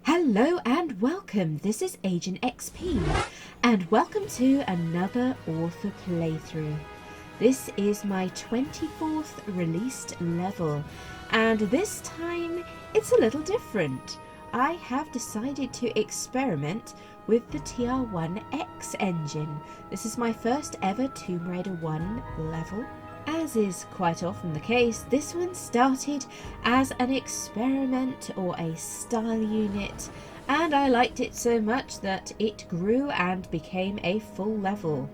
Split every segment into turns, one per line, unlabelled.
Hello and welcome, this is AgentXP and welcome to another author playthrough. This is my 24th released level and this time it's a little different. I have decided to experiment with the TR1X engine. This is my first ever Tomb Raider 1 level. As is quite often the case, this one started as an experiment or a style unit, and I liked it so much that it grew and became a full level.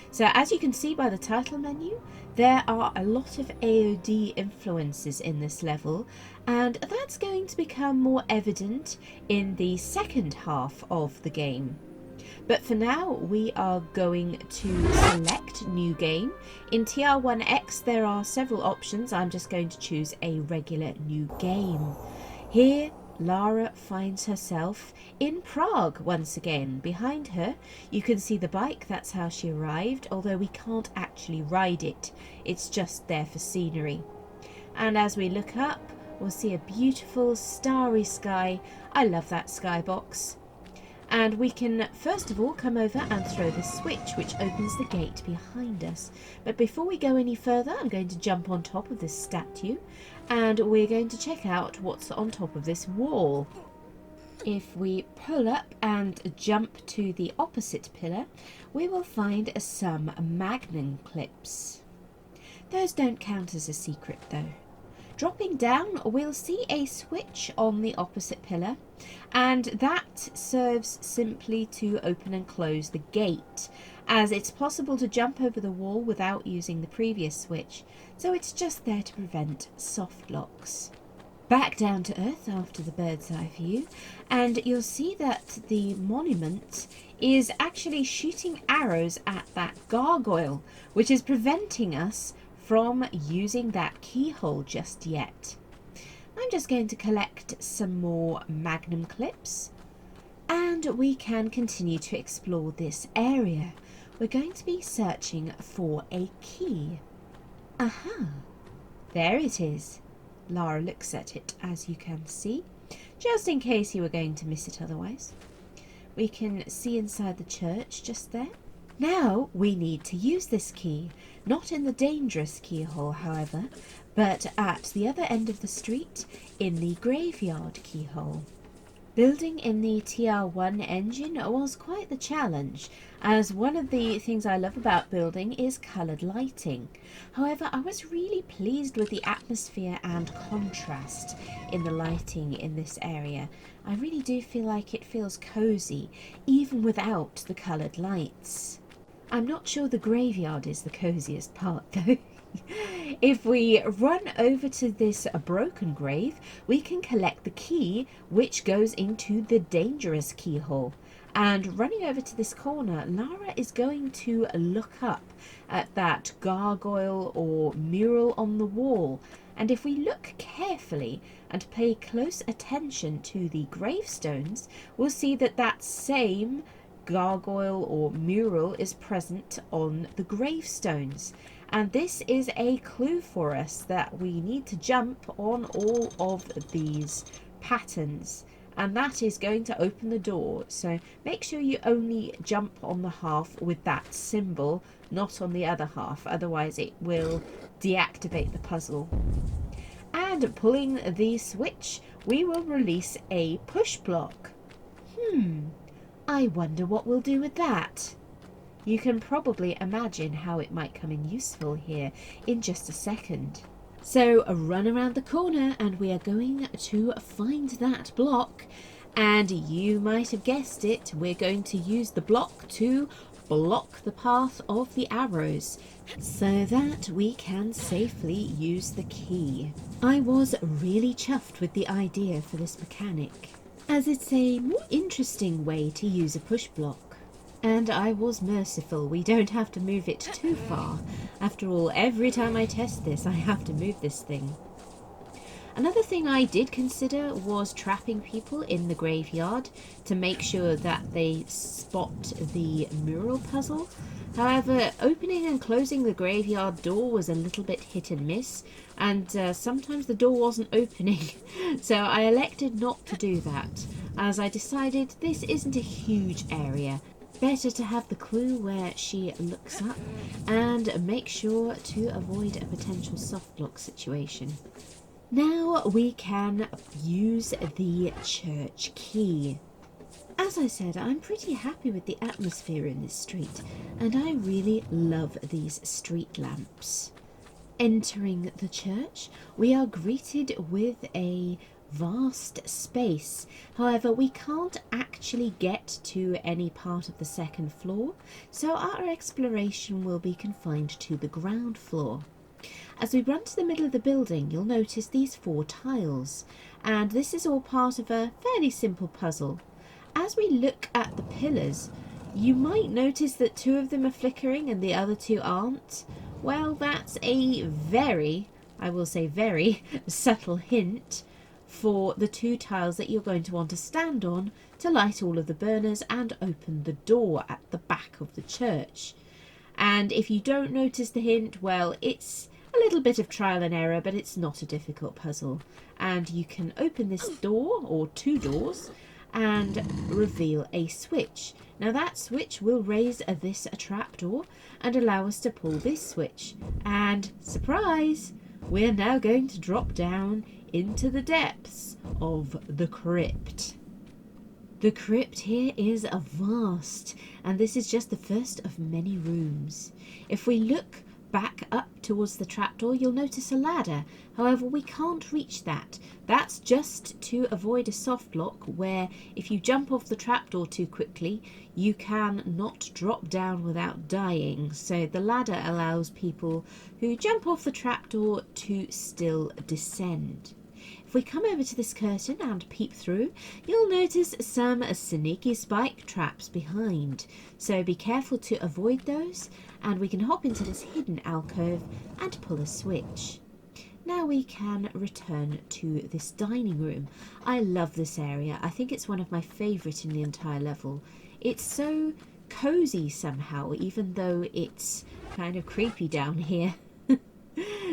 So as you can see by the title menu, there are a lot of AOD influences in this level, and that's going to become more evident in the second half of the game. But for now, we are going to select New Game. In TR1X, there are several options. I'm just going to choose a regular New Game. Here, Lara finds herself in Prague once again. Behind her, you can see the bike. That's how she arrived, although we can't actually ride it. It's just there for scenery. And as we look up, we'll see a beautiful starry sky. I love that skybox. And we can first of all come over and throw the switch, which opens the gate behind us. But before we go any further, I'm going to jump on top of this statue and we're going to check out what's on top of this wall. If we pull up and jump to the opposite pillar, we will find some magnum clips. Those don't count as a secret though. Dropping down, we'll see a switch on the opposite pillar, and that serves simply to open and close the gate, as it's possible to jump over the wall without using the previous switch, so it's just there to prevent soft locks. Back down to earth after the bird's eye view, and you'll see that the monument is actually shooting arrows at that gargoyle, which is preventing us from using that keyhole just yet. I'm just going to collect some more magnum clips and we can continue to explore this area. We're going to be searching for a key. Aha! There it is. Lara looks at it, as you can see, just in case you were going to miss it otherwise. We can see inside the church just there. Now we need to use this key, not in the dangerous keyhole however, but at the other end of the street in the graveyard keyhole. Building in the TR1 engine was quite the challenge, as one of the things I love about building is coloured lighting. However, I was really pleased with the atmosphere and contrast in the lighting in this area. I really do feel like it feels cosy, even without the coloured lights. I'm not sure the graveyard is the cosiest part though. If we run over to this broken grave, we can collect the key which goes into the dangerous keyhole. And running over to this corner, Lara is going to look up at that gargoyle or mural on the wall. And if we look carefully and pay close attention to the gravestones, we'll see that that same gargoyle or mural is present on the gravestones, and this is a clue for us that we need to jump on all of these patterns, and that is going to open the door. So make sure you only jump on the half with that symbol, not on the other half, otherwise it will deactivate the puzzle. And pulling the switch, we will release a push block. I wonder what we'll do with that. You can probably imagine how it might come in useful here in just a second. So a run around the corner and we are going to find that block, and you might have guessed it, we're going to use the block to block the path of the arrows so that we can safely use the key. I was really chuffed with the idea for this mechanic, as it's a more interesting way to use a push block. And I was merciful, we don't have to move it too far. After all, every time I test this, I have to move this thing. Another thing I did consider was trapping people in the graveyard to make sure that they spot the mural puzzle. However, opening and closing the graveyard door was a little bit hit and miss, and sometimes the door wasn't opening, so I elected not to do that. as I decided this isn't a huge area. Better to have the clue where she looks up and make sure to avoid a potential soft lock situation. Now we can use the church key. As I said, I'm pretty happy with the atmosphere in this street, and I really love these street lamps. Entering the church, we are greeted with a vast space. However, we can't actually get to any part of the second floor, so our exploration will be confined to the ground floor. As we run to the middle of the building, you'll notice these 4 tiles, and this is all part of a fairly simple puzzle. As we look at the pillars, you might notice that 2 of them are flickering and the other 2 aren't. Well, that's a very, I will say very, subtle hint for the 2 tiles that you're going to want to stand on to light all of the burners and open the door at the back of the church. And if you don't notice the hint, well, it's a little bit of trial and error, but it's not a difficult puzzle. And you can open this door, or 2 doors, and reveal a switch. Now that switch will raise this trapdoor and allow us to pull this switch. And surprise! We're now going to drop down into the depths of the crypt. The crypt here is vast, and this is just the first of many rooms. If we look back up towards the trapdoor, you'll notice a ladder. However, we can't reach that. That's just to avoid a soft lock where if you jump off the trapdoor too quickly, you can not drop down without dying. So the ladder allows people who jump off the trapdoor to still descend. If we come over to this curtain and peep through, you'll notice some sneaky spike traps behind. So be careful to avoid those, and we can hop into this hidden alcove and pull a switch. Now we can return to this dining room. I love this area. I think it's one of my favourite in the entire level. It's so cozy somehow, even though it's kind of creepy down here.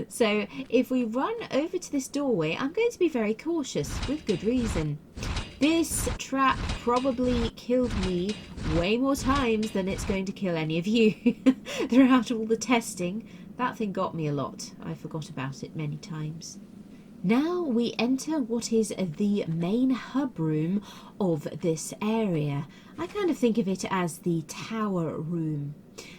So if we run over to this doorway, I'm going to be very cautious, with good reason. This trap probably killed me way more times than it's going to kill any of you. Throughout all the testing, that thing got me a lot. I forgot about it many times. Now we enter what is the main hub room of this area. I kind of think of it as the tower room.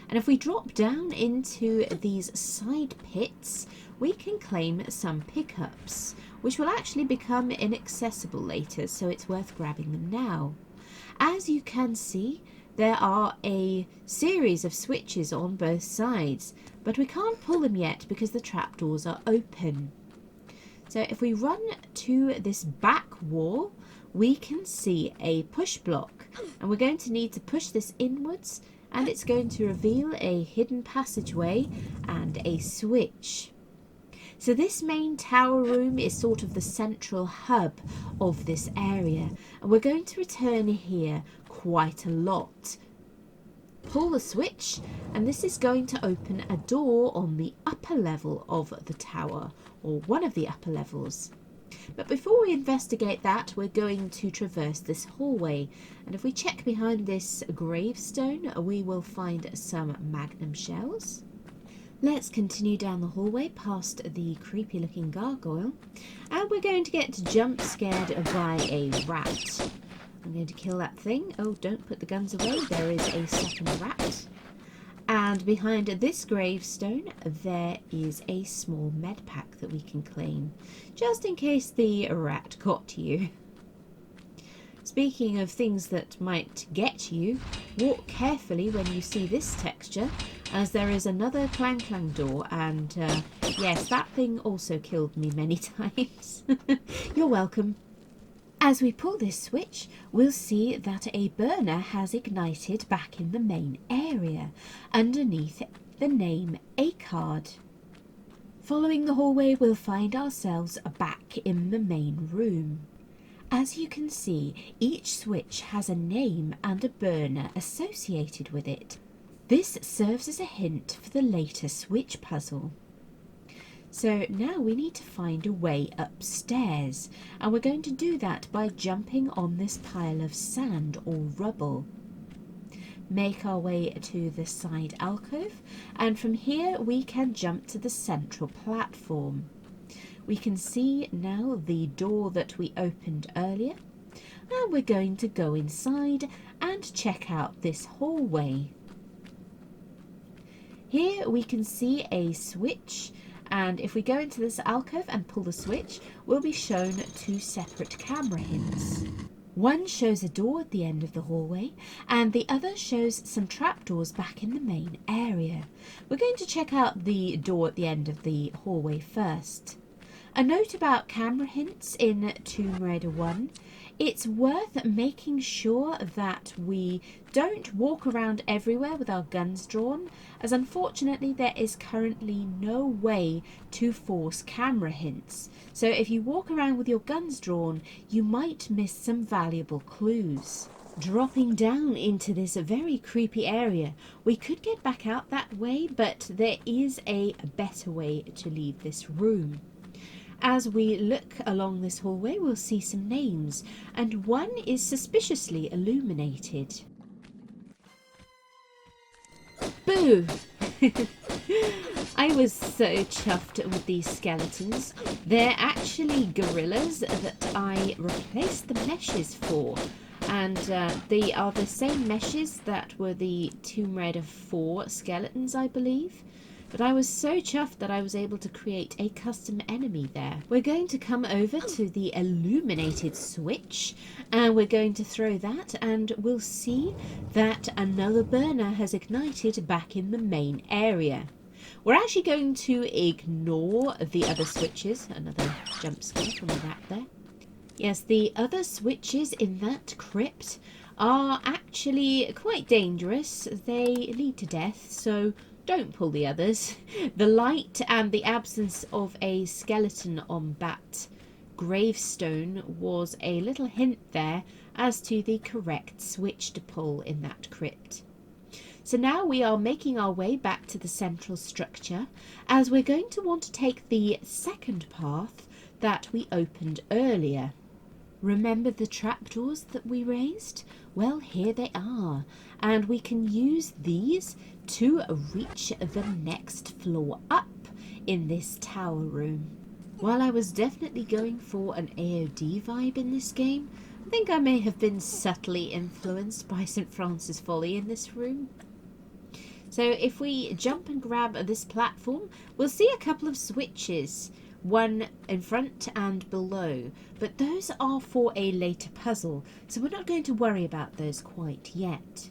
And if we drop down into these side pits, we can claim some pickups, which will actually become inaccessible later, so it's worth grabbing them now. As you can see, there are a series of switches on both sides, but we can't pull them yet because the trapdoors are open. So if we run to this back wall, we can see a push block, and we're going to need to push this inwards, and it's going to reveal a hidden passageway and a switch. So this main tower room is sort of the central hub of this area, and we're going to return here quite a lot. Pull the switch, and this is going to open a door on the upper level of the tower, or one of the upper levels. But before we investigate that, we're going to traverse this hallway, and if we check behind this gravestone, we will find some magnum shells. Let's continue down the hallway past the creepy looking gargoyle, and we're going to get jump scared by a rat. I'm going to kill that thing. Oh, don't put the guns away, there is a second rat. And behind this gravestone, there is a small med pack that we can claim, just in case the rat got you. Speaking of things that might get you, walk carefully when you see this texture, as there is another clang clang door, and yes, that thing also killed me many times. You're welcome. As we pull this switch, we'll see that a burner has ignited back in the main area, underneath the name Echart. Following the hallway, we'll find ourselves back in the main room. As you can see, each switch has a name and a burner associated with it. This serves as a hint for the later switch puzzle. So now we need to find a way upstairs, and we're going to do that by jumping on this pile of sand or rubble. Make our way to the side alcove, and from here we can jump to the central platform. We can see now the door that we opened earlier, and we're going to go inside and check out this hallway. Here we can see a switch, and if we go into this alcove and pull the switch, we'll be shown two separate camera hints. One shows a door at the end of the hallway, and the other shows some trapdoors back in the main area. We're going to check out the door at the end of the hallway first. A note about camera hints in Tomb Raider 1. It's worth making sure that we don't walk around everywhere with our guns drawn, as unfortunately there is currently no way to force camera hints. So if you walk around with your guns drawn, you might miss some valuable clues. Dropping down into this very creepy area, we could get back out that way, but there is a better way to leave this room. As we look along this hallway, we'll see some names, and one is suspiciously illuminated. Boo! I was so chuffed with these skeletons. They're actually gorillas that I replaced the meshes for, and they are the same meshes that were the Tomb Raider 4 skeletons, I believe. But I was so chuffed that I was able to create a custom enemy there. We're going to come over to the illuminated switch, and we're going to throw that, and we'll see that another burner has ignited back in the main area. We're actually going to ignore the other switches. Another jump scare from the rat there. Yes, the other switches in that crypt are actually quite dangerous. They lead to death, so don't pull the others. The light and the absence of a skeleton on that gravestone was a little hint there as to the correct switch to pull in that crypt. So now we are making our way back to the central structure, as we're going to want to take the second path that we opened earlier. Remember the trapdoors that we raised? Well, here they are, and we can use these to reach the next floor up in this tower room. While I was definitely going for an AOD vibe in this game, I think I may have been subtly influenced by St. Francis Folly in this room. So if we jump and grab this platform, we'll see a couple of switches, one in front and below, but those are for a later puzzle, so we're not going to worry about those quite yet.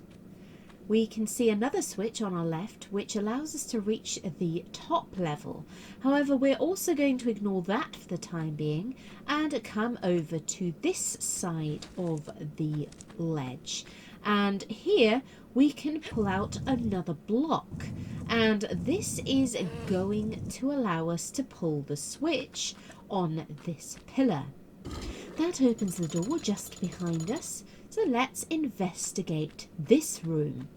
We can see another switch on our left which allows us to reach the top level. However, we're also going to ignore that for the time being and come over to this side of the ledge. And here we can pull out another block, and this is going to allow us to pull the switch on this pillar. That opens the door just behind us, so let's investigate this room.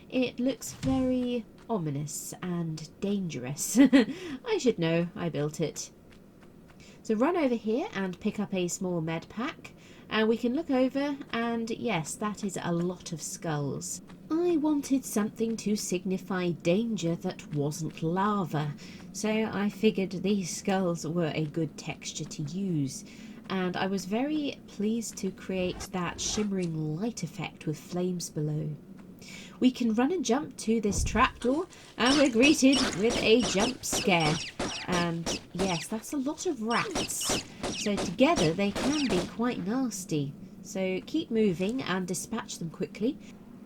It looks very ominous and dangerous. I should know, I built it. So run over here and pick up a small med pack, and we can look over, and yes, that is a lot of skulls. I wanted something to signify danger that wasn't lava, so I figured these skulls were a good texture to use, and I was very pleased to create that shimmering light effect with flames below. We can run and jump to this trapdoor, and we're greeted with a jump scare. And yes, that's a lot of rats. So together they can be quite nasty. So keep moving and dispatch them quickly.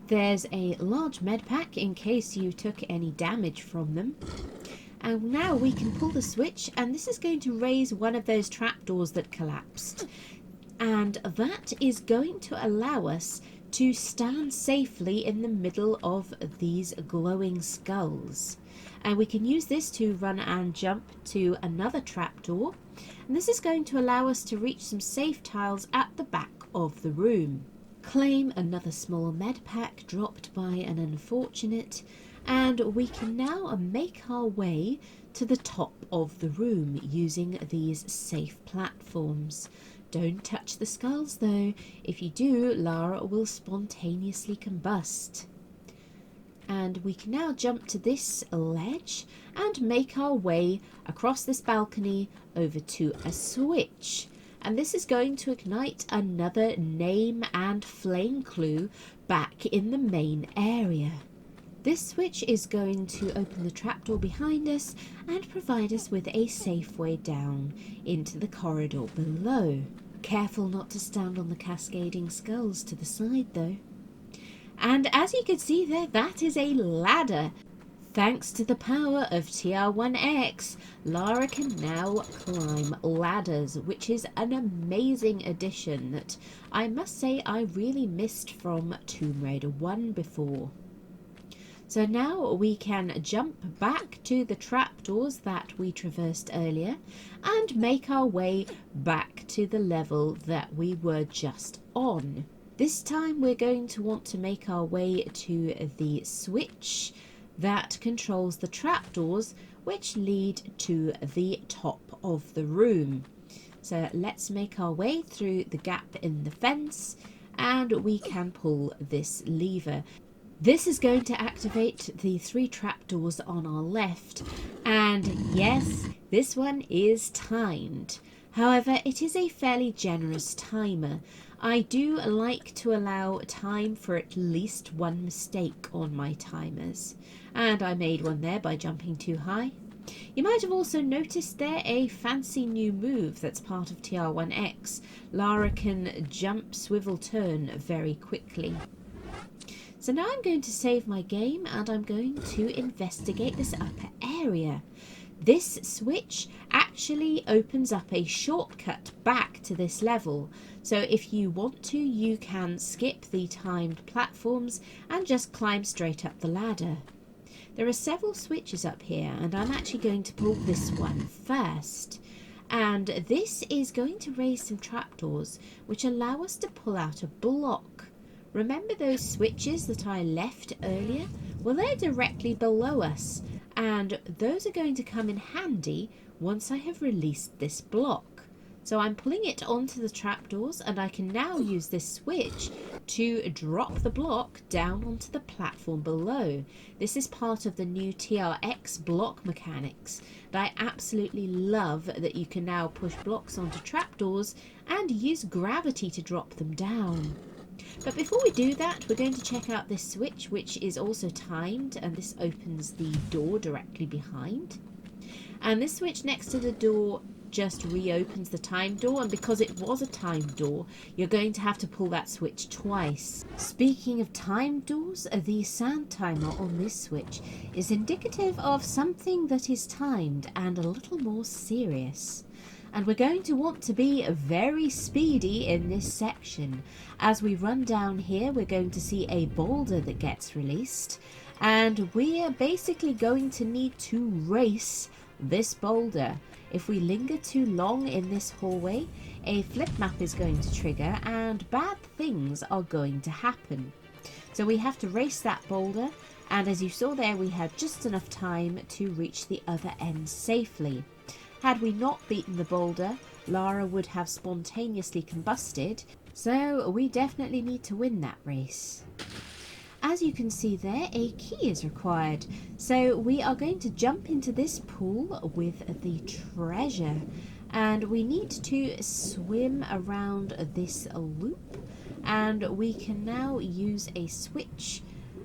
There's a large med pack in case you took any damage from them. And now we can pull the switch, and this is going to raise one of those trapdoors that collapsed. And that is going to allow us to stand safely in the middle of these glowing skulls. And we can use this to run and jump to another trapdoor. And this is going to allow us to reach some safe tiles at the back of the room. Claim another small med pack dropped by an unfortunate. And we can now make our way to the top of the room using these safe platforms. Don't touch the skulls though. If you do, Lara will spontaneously combust. And we can now jump to this ledge and make our way across this balcony over to a switch. And this is going to ignite another name and flame clue back in the main area. This switch is going to open the trapdoor behind us and provide us with a safe way down into the corridor below. Careful not to stand on the cascading skulls to the side though. And as you can see there, that is a ladder. Thanks to the power of TR1X, Lara can now climb ladders, which is an amazing addition that I must say I really missed from Tomb Raider 1 before. So now we can jump back to the trapdoors that we traversed earlier and make our way back to the level that we were just on. This time we're going to want to make our way to the switch that controls the trapdoors which lead to the top of the room. So let's make our way through the gap in the fence and we can pull this lever. This is going to activate the 3 trapdoors on our left, and yes, this one is timed. However, it is a fairly generous timer. I do like to allow time for at least one mistake on my timers, and I made one there by jumping too high. You might have also noticed there a fancy new move that's part of TR1X. Lara can jump, swivel, turn very quickly. So now I'm going to save my game and I'm going to investigate this upper area. This switch actually opens up a shortcut back to this level. So if you want to, you can skip the timed platforms and just climb straight up the ladder. There are several switches up here and I'm actually going to pull this one first. And this is going to raise some trapdoors which allow us to pull out a block. Remember those switches that I left earlier? Well, they're directly below us, and those are going to come in handy once I have released this block. So I'm pulling it onto the trapdoors, and I can now use this switch to drop the block down onto the platform below. This is part of the new TRX block mechanics. And I absolutely love that you can now push blocks onto trapdoors and use gravity to drop them down. But before we do that, we're going to check out this switch, which is also timed, and this opens the door directly behind. And this switch next to the door just reopens the timed door, and because it was a timed door, you're going to have to pull that switch twice. Speaking of timed doors, the sound timer on this switch is indicative of something that is timed and a little more serious. And we're going to want to be very speedy in this section. As we run down here, we're going to see a boulder that gets released, and we're basically going to need to race this boulder. If we linger too long in this hallway, a flip map is going to trigger and bad things are going to happen. So we have to race that boulder, and as you saw there, we had just enough time to reach the other end safely. Had we not beaten the boulder, Lara would have spontaneously combusted, so we definitely need to win that race. As you can see there, a key is required, so we are going to jump into this pool with the treasure, and we need to swim around this loop, and we can now use a switch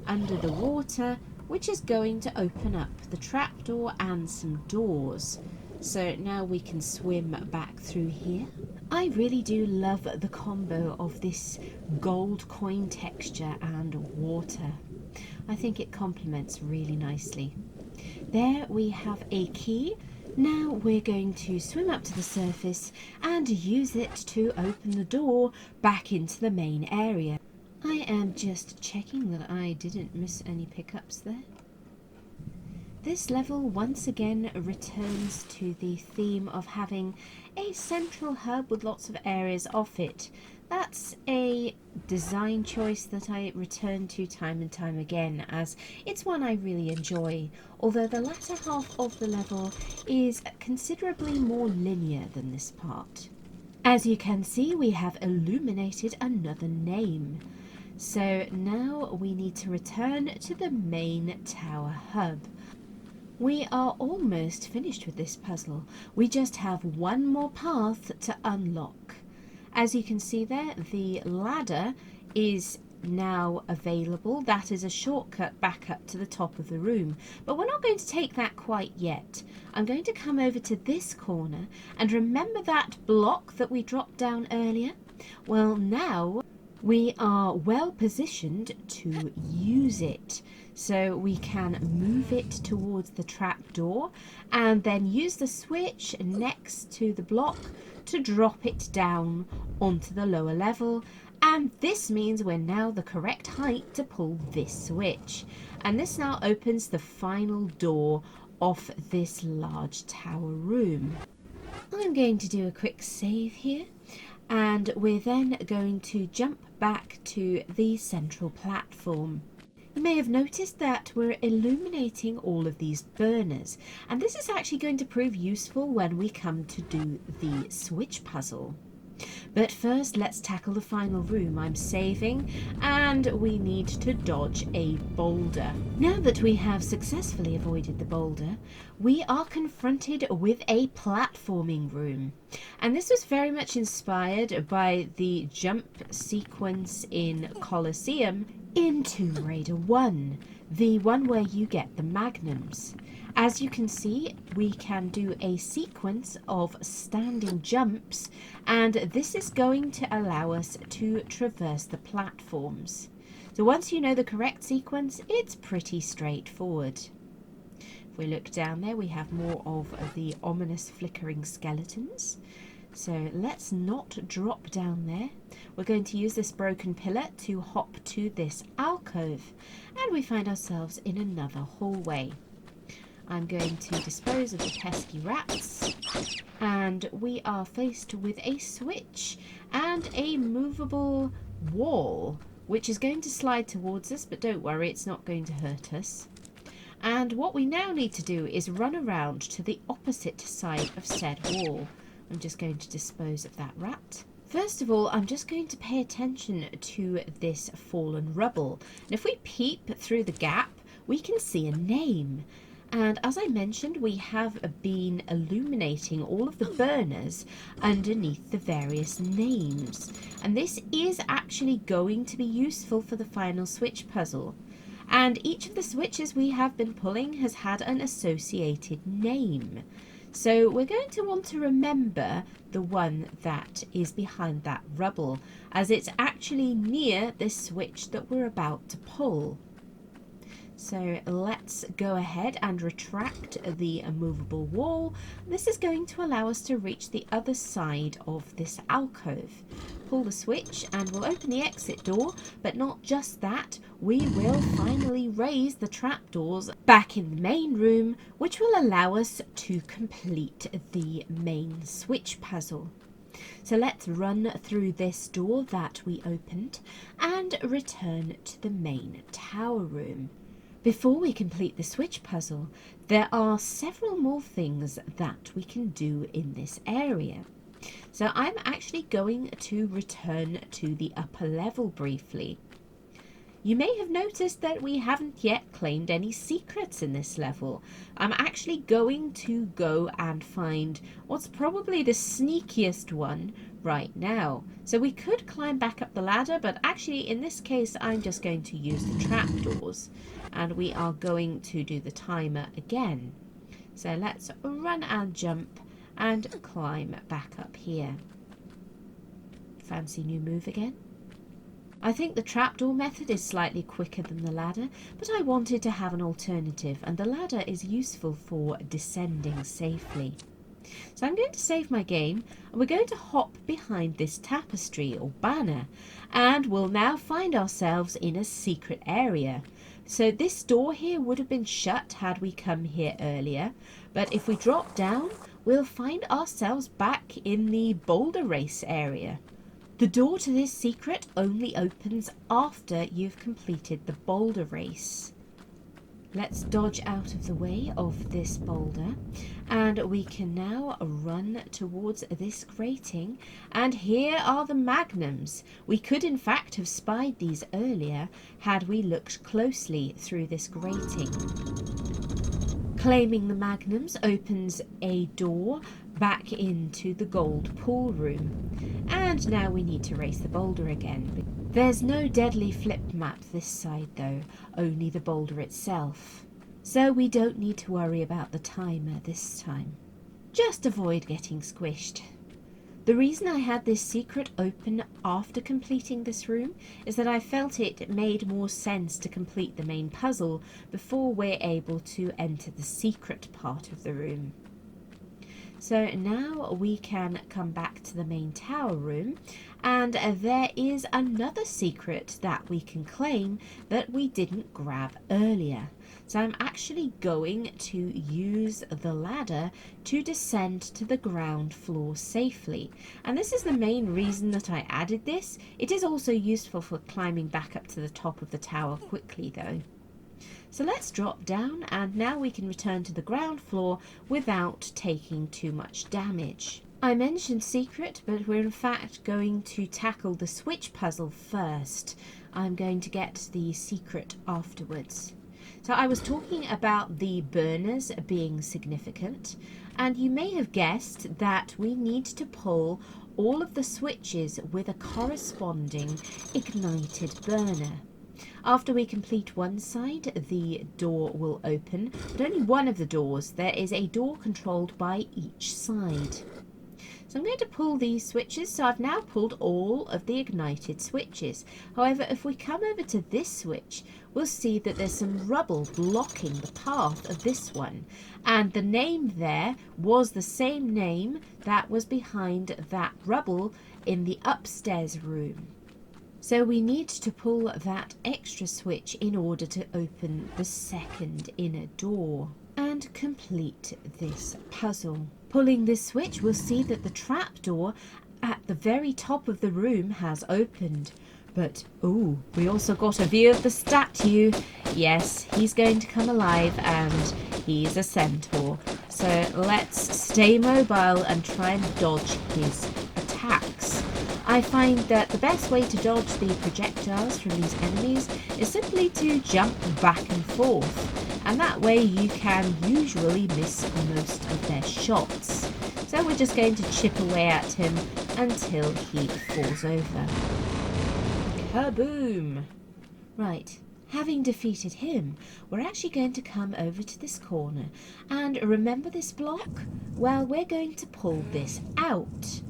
under the water, which is going to open up the trapdoor and some doors. So now we can swim back through here. I really do love the combo of this gold coin texture and water. I think it complements really nicely. There we have a key. Now we're going to swim up to the surface and use it to open the door back into the main area. I am just checking that I didn't miss any pickups there. This level once again returns to the theme of having a central hub with lots of areas off it That's a design choice that I return to time and time again, as it's one I really enjoy, although the latter half of the level is considerably more linear than this part. As you can see, we have illuminated another name. So now we need to return to the main tower hub. We are almost finished with this puzzle. We just have one more path to unlock. As you can see there, the ladder is now available. That is a shortcut back up to the top of the room, but we're not going to take that quite yet. I'm going to come over to this corner, and remember that block that we dropped down earlier? Well, now we are well positioned to use it. So we can move it towards the trap door and then use the switch next to the block to drop it down onto the lower level. And this means we're now the correct height to pull this switch. And this now opens the final door of this large tower room. I'm going to do a quick save here. And we're then going to jump back to the central platform. You may have noticed that we're illuminating all of these burners, and this is actually going to prove useful when we come to do the switch puzzle. But first, let's tackle the final room. I'm saving, and we need to dodge a boulder. Now that we have successfully avoided the boulder, we are confronted with a platforming room. And this was very much inspired by the jump sequence in Colosseum in Tomb Raider 1, the one where you get the magnums. As you can see, we can do a sequence of standing jumps, and this is going to allow us to traverse the platforms. So once you know the correct sequence, it's pretty straightforward. If we look down there, we have more of the ominous flickering skeletons. So let's not drop down there. We're going to use this broken pillar to hop to this alcove, and we find ourselves in another hallway. I'm going to dispose of the pesky rats, and we are faced with a switch and a movable wall, which is going to slide towards us, but don't worry, it's not going to hurt us. And what we now need to do is run around to the opposite side of said wall. I'm just going to dispose of that rat. First of all, I'm just going to pay attention to this fallen rubble. And if we peep through the gap, we can see a name. And as I mentioned, we have been illuminating all of the burners underneath the various names. And this is actually going to be useful for the final switch puzzle. And each of the switches we have been pulling has had an associated name. So we're going to want to remember the one that is behind that rubble, as it's actually near this switch that we're about to pull. So let's go ahead and retract the immovable wall. This is going to allow us to reach the other side of this alcove. Pull the switch and we'll open the exit door, but not just that, we will finally raise the trapdoors back in the main room, which will allow us to complete the main switch puzzle. So let's run through this door that we opened and return to the main tower room. Before we complete the switch puzzle, there are several more things that we can do in this area. So I'm actually going to return to the upper level briefly. You may have noticed that we haven't yet claimed any secrets in this level. I'm actually going to go and find what's probably the sneakiest one right now. So we could climb back up the ladder, but actually in this case I'm just going to use the trapdoors. And we are going to do the timer again. So let's run and jump and climb back up here. Fancy new move again? I think the trapdoor method is slightly quicker than the ladder, but I wanted to have an alternative, and the ladder is useful for descending safely. So I'm going to save my game, and we're going to hop behind this tapestry or banner, and we'll now find ourselves in a secret area. So this door here would have been shut had we come here earlier, but if we drop down, we'll find ourselves back in the boulder race area. The door to this secret only opens after you've completed the boulder race. Let's dodge out of the way of this boulder, and we can now run towards this grating. And here are the magnums. We could in fact have spied these earlier had we looked closely through this grating. Claiming the magnums opens a door back into the gold pool room. And now we need to race the boulder again. There's no deadly flip map this side though, only the boulder itself. So we don't need to worry about the timer this time. Just avoid getting squished. The reason I had this secret open after completing this room is that I felt it made more sense to complete the main puzzle before we're able to enter the secret part of the room. So now we can come back to the main tower room, and there is another secret that we can claim that we didn't grab earlier. So I'm actually going to use the ladder to descend to the ground floor safely. And this is the main reason that I added this. It is also useful for climbing back up to the top of the tower quickly though. So let's drop down, and now we can return to the ground floor without taking too much damage. I mentioned secret, but we're in fact going to tackle the switch puzzle first. I'm going to get the secret afterwards. So I was talking about the burners being significant, and you may have guessed that we need to pull all of the switches with a corresponding ignited burner. After we complete one side, the door will open, but only one of the doors. There is a door controlled by each side. So I'm going to pull these switches. So I've now pulled all of the ignited switches. However, if we come over to this switch, we'll see that there's some rubble blocking the path of this one. And the name there was the same name that was behind that rubble in the upstairs room. So we need to pull that extra switch in order to open the second inner door and complete this puzzle. Pulling this switch, we'll see that the trap door at the very top of the room has opened. But, ooh, we also got a view of the statue. Yes, he's going to come alive, and he's a centaur. So let's stay mobile and try and dodge his attacks. I find that the best way to dodge the projectiles from these enemies is simply to jump back and forth, and that way you can usually miss most of their shots. So we're just going to chip away at him until he falls over. Kaboom! Right, having defeated him, we're actually going to come over to this corner, and remember this block? Well, we're going to pull this out.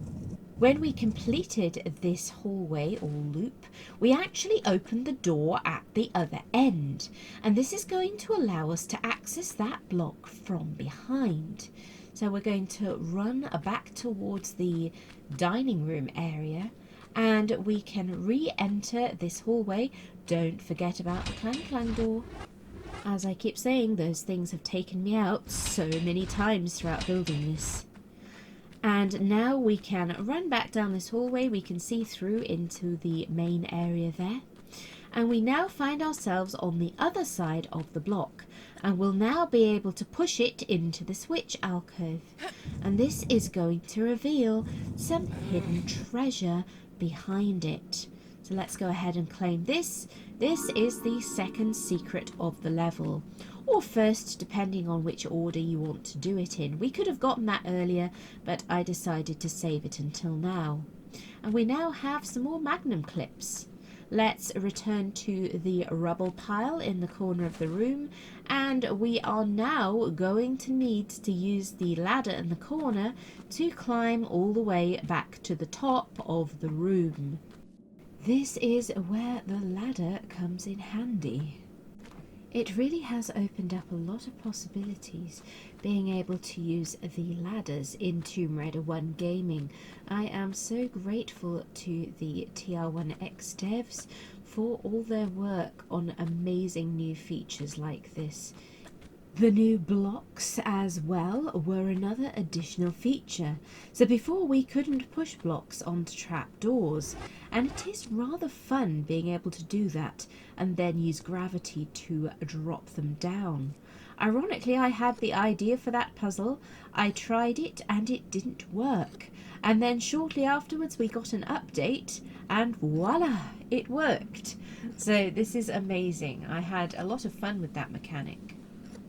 When we completed this hallway or loop, we actually opened the door at the other end, and this is going to allow us to access that block from behind. So we're going to run back towards the dining room area, and we can re-enter this hallway. Don't forget about the clang clang door. As I keep saying, those things have taken me out so many times throughout building this. And now we can run back down this hallway. We can see through into the main area there. And we now find ourselves on the other side of the block. And we'll now be able to push it into the switch alcove. And this is going to reveal some hidden treasure behind it. So let's go ahead and claim this. This is the second secret of the level. Or first, depending on which order you want to do it in. We could have gotten that earlier, but I decided to save it until now. And we now have some more magnum clips. Let's return to the rubble pile in the corner of the room, and we are now going to need to use the ladder in the corner to climb all the way back to the top of the room. This is where the ladder comes in handy. It really has opened up a lot of possibilities, being able to use the ladders in Tomb Raider 1 gaming. I am so grateful to the TR1X devs for all their work on amazing new features like this. The new blocks as well were another additional feature. So before we couldn't push blocks onto trapdoors, and it is rather fun being able to do that and then use gravity to drop them down. Ironically, I had the idea for that puzzle. I tried it and it didn't work. And then shortly afterwards we got an update and voila, it worked. So this is amazing. I had a lot of fun with that mechanic.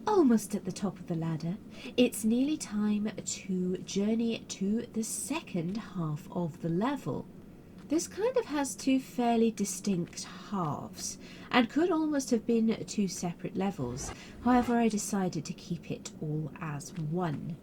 Almost at the top of the ladder, it's nearly time to journey to the second half of the level. This kind of has two fairly distinct halves and could almost have been two separate levels. However, I decided to keep it all as one.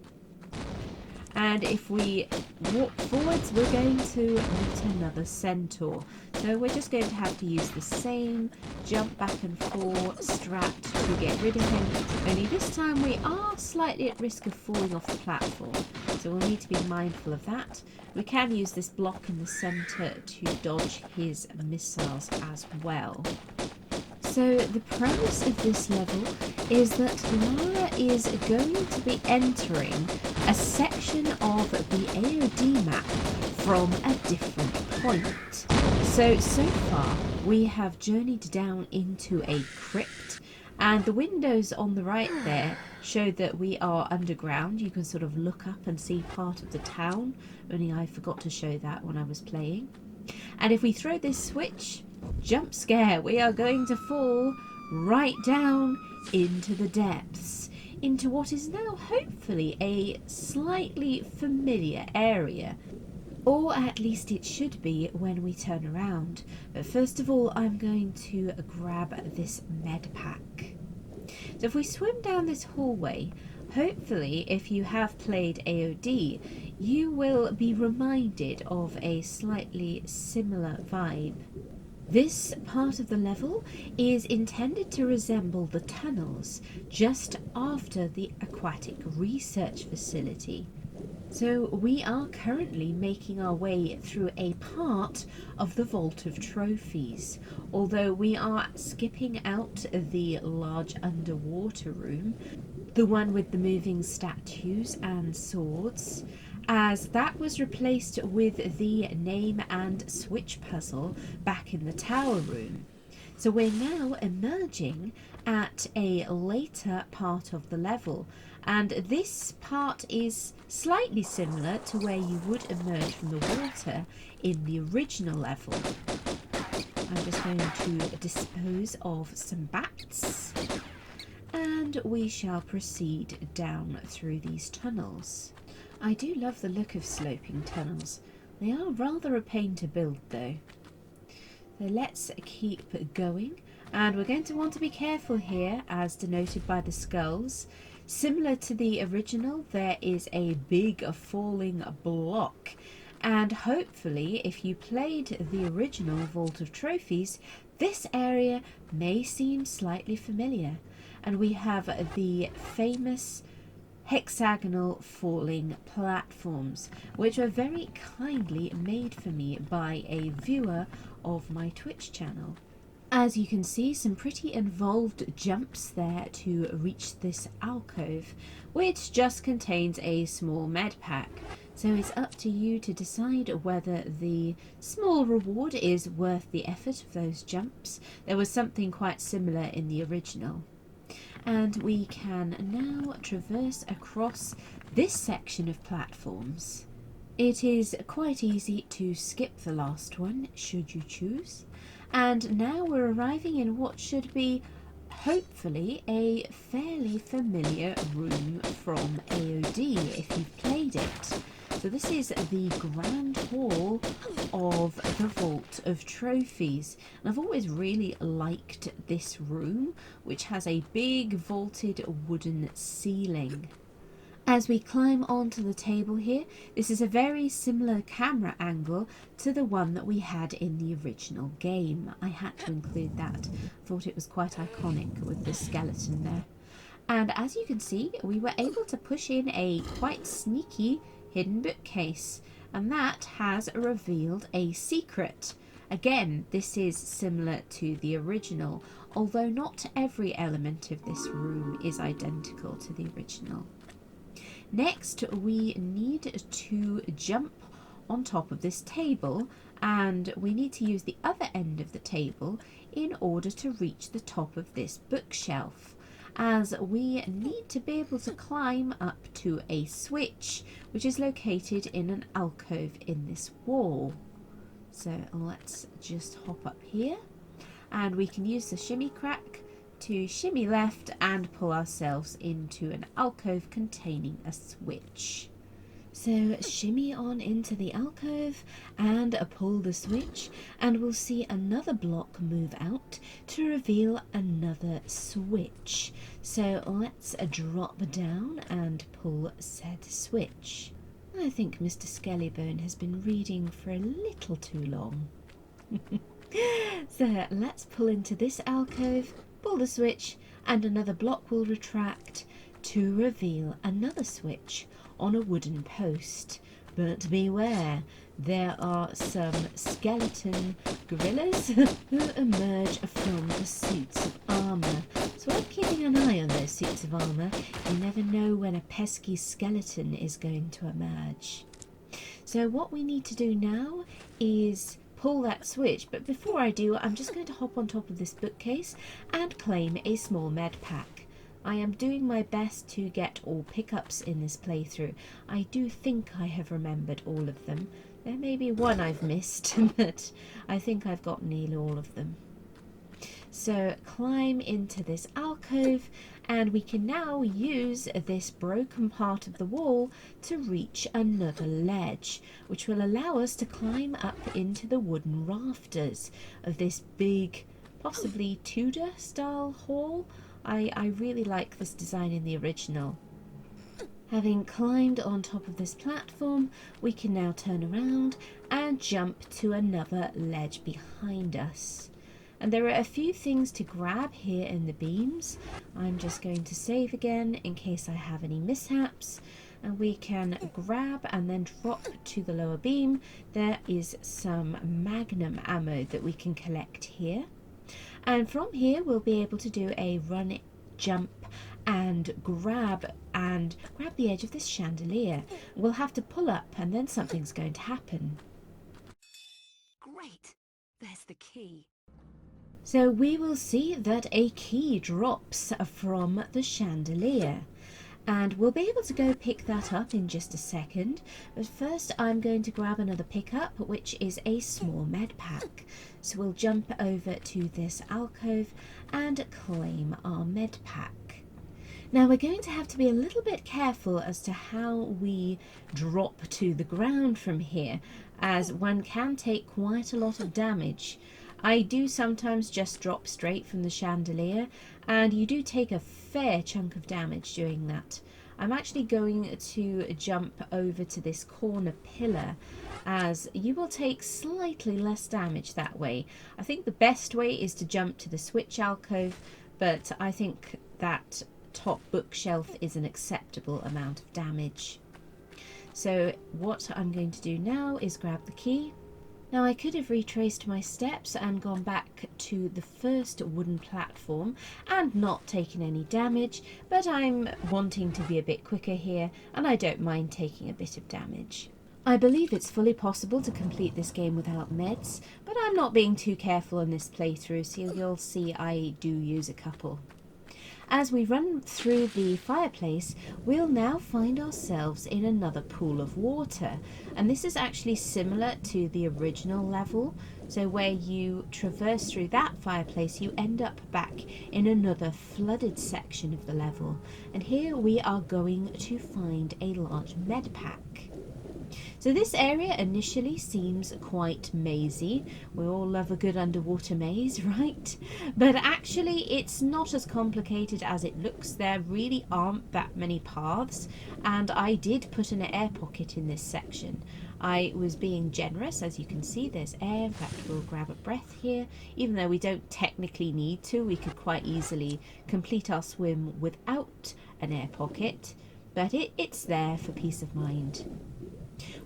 And if we walk forwards, we're going to meet another centaur. So we're just going to have to use the same jump back and forth strat to get rid of him. Only this time we are slightly at risk of falling off the platform. So we'll need to be mindful of that. We can use this block in the centre to dodge his missiles as well. So the premise of this level is that Lara is going to be entering a section of the AOD map from a different point. So far we have journeyed down into a crypt, and the windows on the right there show that we are underground. You can sort of look up and see part of the town, only I forgot to show that when I was playing. And if we throw this switch, jump scare, we are going to fall right down into the depths, into what is now hopefully a slightly familiar area. Or at least it should be when we turn around. But first of all, I'm going to grab this med pack. So if we swim down this hallway, hopefully if you have played AOD, you will be reminded of a slightly similar vibe. This part of the level is intended to resemble the tunnels just after the aquatic research facility. So we are currently making our way through a part of the Vault of Trophies, although we are skipping out the large underwater room, the one with the moving statues and swords, as that was replaced with the name and switch puzzle back in the tower room. So we're now emerging at a later part of the level, and this part is slightly similar to where you would emerge from the water in the original level. I'm just going to dispose of some bats, and we shall proceed down through these tunnels. I do love the look of sloping tunnels. They are rather a pain to build though. So let's keep going, and we're going to want to be careful here as denoted by the skulls. Similar to the original, there is a big falling block, and hopefully if you played the original Vault of Trophies, this area may seem slightly familiar. And we have the famous hexagonal falling platforms, which were very kindly made for me by a viewer of my Twitch channel. As you can see, some pretty involved jumps there to reach this alcove, which just contains a small med pack. So it's up to you to decide whether the small reward is worth the effort of those jumps. There was something quite similar in the original. And we can now traverse across this section of platforms. It is quite easy to skip the last one, should you choose. And now we're arriving in what should be, hopefully, a fairly familiar room from AOD, if you've played it. So this is the Grand Hall of the Vault of Trophies. And I've always really liked this room, which has a big vaulted wooden ceiling. As we climb onto the table here, this is a very similar camera angle to the one that we had in the original game. I had to include that. Thought it was quite iconic with the skeleton there. And as you can see, we were able to push in a quite sneaky hidden bookcase, and that has revealed a secret. Again, this is similar to the original, although not every element of this room is identical to the original. Next, we need to jump on top of this table, and we need to use the other end of the table in order to reach the top of this bookshelf, as we need to be able to climb up to a switch which is located in an alcove in this wall. So let's just hop up here, and we can use the shimmy crack to shimmy left and pull ourselves into an alcove containing a switch. So shimmy on into the alcove and pull the switch, and we'll see another block move out to reveal another switch. So let's drop down and pull said switch. I think Mr. Skellybone has been reading for a little too long. So let's pull into this alcove, pull the switch, and another block will retract to reveal another switch on a wooden post. But beware, there are some skeleton gorillas who emerge from the suits of armour. So I'm keeping an eye on those suits of armour. You never know when a pesky skeleton is going to emerge. So what we need to do now is pull that switch, but before I do, I'm just going to hop on top of this bookcase and claim a small med pack. I am doing my best to get all pickups in this playthrough. I do think I have remembered all of them. There may be one I've missed, but I think I've got nearly all of them. So climb into this alcove, and we can now use this broken part of the wall to reach another ledge, which will allow us to climb up into the wooden rafters of this big, possibly Tudor style hall. I really like this design in the original. Having climbed on top of this platform, we can now turn around and jump to another ledge behind us. And there are a few things to grab here in the beams. I'm just going to save again in case I have any mishaps. And we can grab and then drop to the lower beam. There is some magnum ammo that we can collect here. And from here we'll be able to do a run, jump and grab the edge of this chandelier. We'll have to pull up and then something's going to happen.
Great! There's the key.
So we will see that a key drops from the chandelier, and we'll be able to go pick that up in just a second. But first I'm going to grab another pickup, which is a small med pack. So we'll jump over to this alcove and claim our med pack. Now we're going to have to be a little bit careful as to how we drop to the ground from here, as one can take quite a lot of damage. I do sometimes just drop straight from the chandelier, and you do take a fair chunk of damage doing that. I'm actually going to jump over to this corner pillar, as you will take slightly less damage that way. I think the best way is to jump to the switch alcove, but I think that top bookshelf is an acceptable amount of damage. So what I'm going to do now is grab the key. Now I could have retraced my steps and gone back to the first wooden platform and not taken any damage, but I'm wanting to be a bit quicker here, and I don't mind taking a bit of damage. I believe it's fully possible to complete this game without meds, but I'm not being too careful in this playthrough, so you'll see I do use a couple. As we run through the fireplace, we'll now find ourselves in another pool of water, and this is actually similar to the original level. So where you traverse through that fireplace, you end up back in another flooded section of the level, and here we are going to find a large med pack. So this area initially seems quite mazy. We all love a good underwater maze, right? But actually it's not as complicated as it looks. There really aren't that many paths, and I did put an air pocket in this section. I was being generous. As you can see, there's air. In fact, we'll grab a breath here. Even though we don't technically need to, we could quite easily complete our swim without an air pocket, but it's there for peace of mind.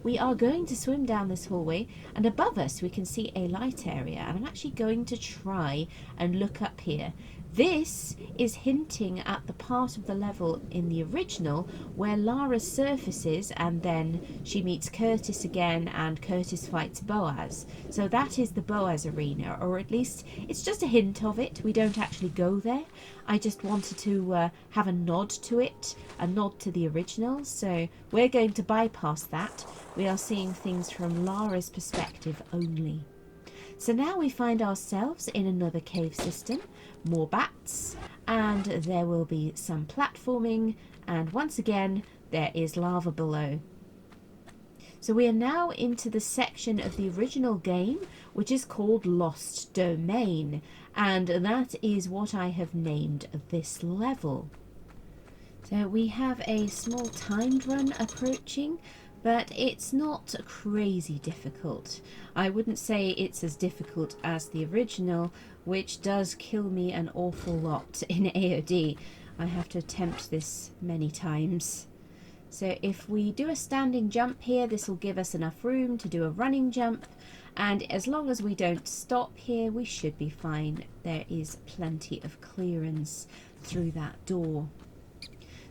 we are going to swim down this hallway, and above us we can see a light area, and I'm actually going to try and look up here. This is hinting at the part of the level in the original where Lara surfaces and then she meets Curtis again and Curtis fights Boaz. So that is the Boaz arena, or at least it's just a hint of it. We don't actually go there. I just wanted to have a nod to it, a nod to the original. So we're going to bypass that. We are seeing things from Lara's perspective only. So now we find ourselves in another cave system, more bats, and there will be some platforming, and once again there is lava below. So we are now into the section of the original game which is called Lost Domain, and that is what I have named this level. So we have a small timed run approaching, but it's not crazy difficult. I wouldn't say it's as difficult as the original, which does kill me an awful lot in AOD. I have to attempt this many times. So if we do a standing jump here, this will give us enough room to do a running jump, and as long as we don't stop here, we should be fine. There is plenty of clearance through that door.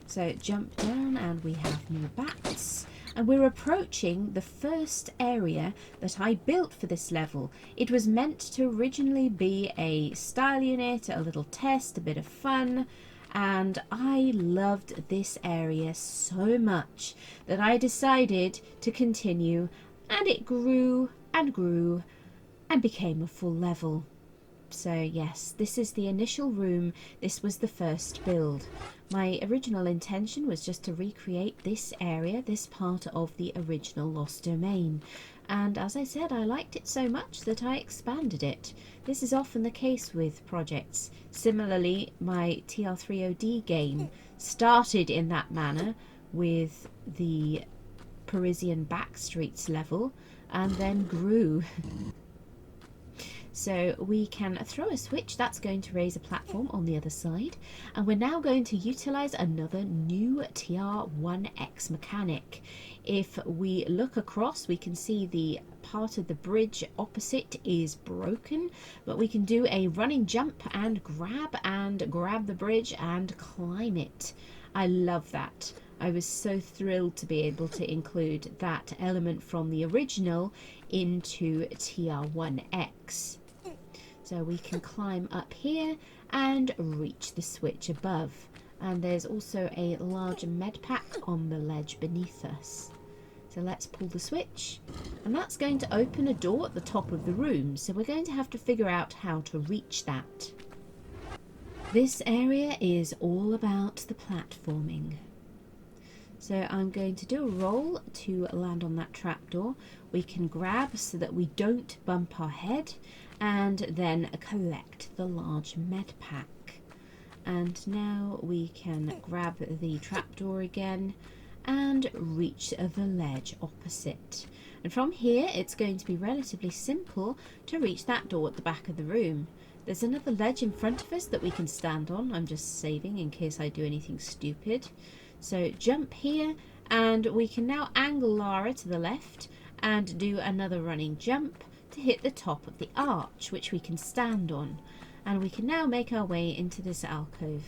So jump down and we have more bats. And we're approaching the first area that I built for this level. It was meant to originally be a style unit, a little test, a bit of fun, and I loved this area so much that I decided to continue, and it grew and grew and became a full level. So yes, this is the initial room. This was the first build. My original intention was just to recreate this area, this part of the original Lost Domain. And as I said, I liked it so much that I expanded it. This is often the case with projects. Similarly, my TR3OD game started in that manner with the Parisian backstreets level and then grew. So we can throw a switch, that's going to raise a platform on the other side, and we're now going to utilize another new TR1X mechanic. If we look across, we can see the part of the bridge opposite is broken, but we can do a running jump and grab the bridge and climb it. I love that. I was so thrilled to be able to include that element from the original into TR1X. So we can climb up here and reach the switch above. And there's also a large med pack on the ledge beneath us. So let's pull the switch, and that's going to open a door at the top of the room. So we're going to have to figure out how to reach that. This area is all about the platforming. So I'm going to do a roll to land on that trapdoor. We can grab so that we don't bump our head, and then collect the large med pack. And now we can grab the trapdoor again and reach the ledge opposite. And from here it's going to be relatively simple to reach that door at the back of the room. There's another ledge in front of us that we can stand on. I'm just saving in case I do anything stupid. So jump here, and we can now angle Lara to the left and do another running jump to hit the top of the arch, which we can stand on. And we can now make our way into this alcove.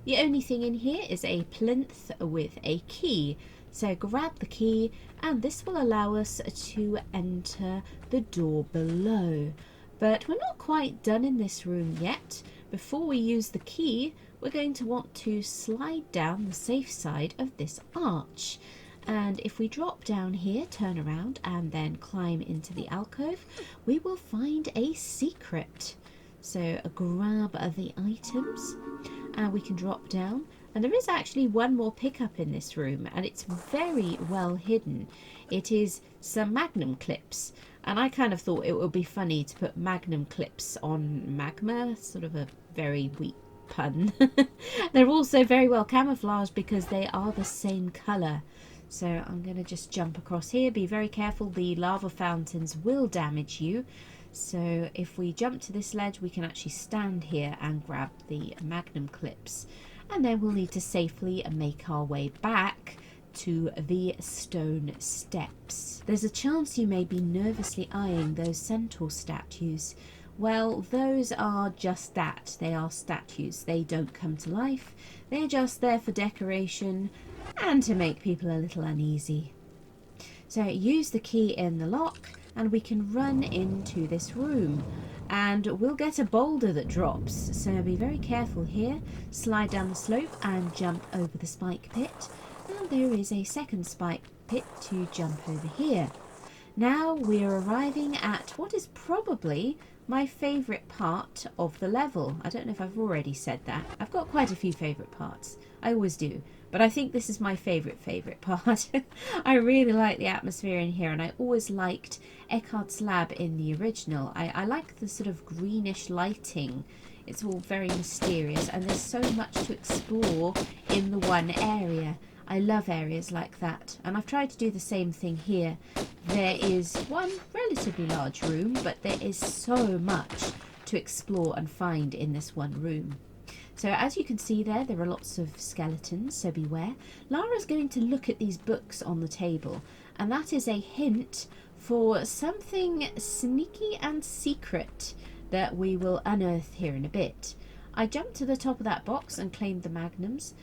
The only thing in here is a plinth with a key. So grab the key, and this will allow us to enter the door below. But we're not quite done in this room yet. Before we use the key, we're going to want to slide down the safe side of this arch. And if we drop down here, turn around, and then climb into the alcove, we will find a secret. So grab the items, and we can drop down. And there is actually one more pickup in this room, and it's very well hidden. It is some magnum clips. And I kind of thought it would be funny to put magnum clips on magma, sort of a very weak pun. They're also very well camouflaged because they are the same colour. So I'm going to just jump across here. Be very careful, the lava fountains will damage you. So if we jump to this ledge, we can actually stand here and grab the magnum clips. And then we'll need to safely make our way back to the stone steps. There's a chance you may be nervously eyeing those centaur statues. Well, those are just that. They are statues. They don't come to life. They're just there for decoration and to make people a little uneasy. So use the key in the lock and we can run into this room. And we'll get a boulder that drops. So be very careful here. Slide down the slope and jump over the spike pit. And there is a second spike pit to jump over here. Now we're arriving at what is probably my favourite part of the level. I don't know if I've already said that. I've got quite a few favourite parts. I always do. But I think this is my favourite part. I really like the atmosphere in here, and I always liked Eckhardt's lab in the original. I like the sort of greenish lighting. It's all very mysterious, and there's so much to explore in the one area. I love areas like that, and I've tried to do the same thing here. There is one relatively large room, but there is so much to explore and find in this one room. So as you can see there are lots of skeletons, so beware. Lara's going to look at these books on the table, and that is a hint for something sneaky and secret that we will unearth here in a bit. I jumped to the top of that box and claimed the magnums.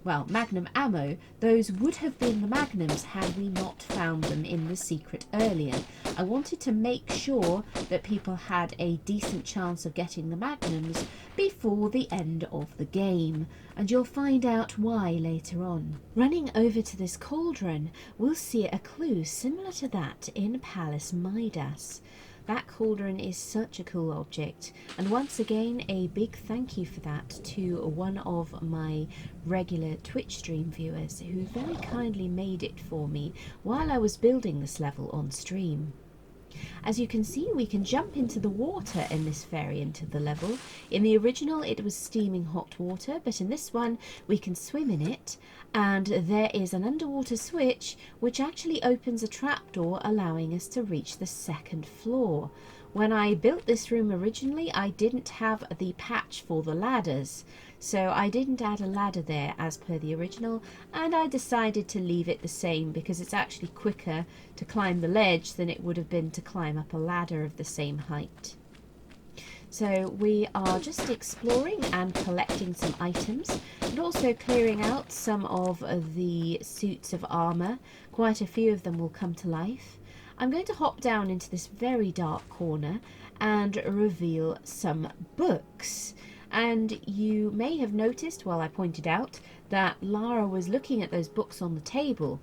Well, magnum ammo. Those would have been the magnums had we not found them in the secret earlier. I wanted to make sure that people had a decent chance of getting the magnums before the end of the game, and you'll find out why later on. Running over to this cauldron, we'll see a clue similar to that in Palace Midas. That cauldron is such a cool object, and once again a big thank you for that to one of my regular Twitch stream viewers who very kindly made it for me while I was building this level on stream. As you can see, we can jump into the water in this variant of the level. In the original it was steaming hot water, but in this one we can swim in it, and there is an underwater switch which actually opens a trapdoor allowing us to reach the second floor. When I built this room originally, I didn't have the patch for the ladders, so I didn't add a ladder there as per the original, and I decided to leave it the same because it's actually quicker to climb the ledge than it would have been to climb up a ladder of the same height. So we are just exploring and collecting some items, and also clearing out some of the suits of armour. Quite a few of them will come to life. I'm going to hop down into this very dark corner and reveal some books. And you may have noticed while I pointed out that Lara was looking at those books on the table,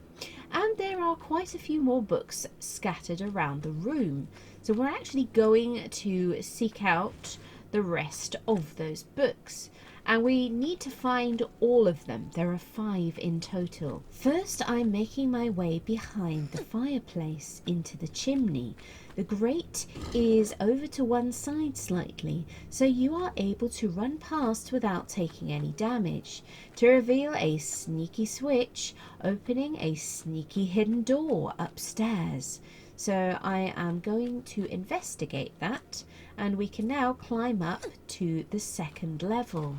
and there are quite a few more books scattered around the room. So we're actually going to seek out the rest of those books, and we need to find all of them. There are 5 in total. First, I'm making my way behind the fireplace into the chimney. The grate is over to one side slightly, so you are able to run past without taking any damage, to reveal a sneaky switch opening a sneaky hidden door upstairs. So I am going to investigate that, and we can now climb up to the second level.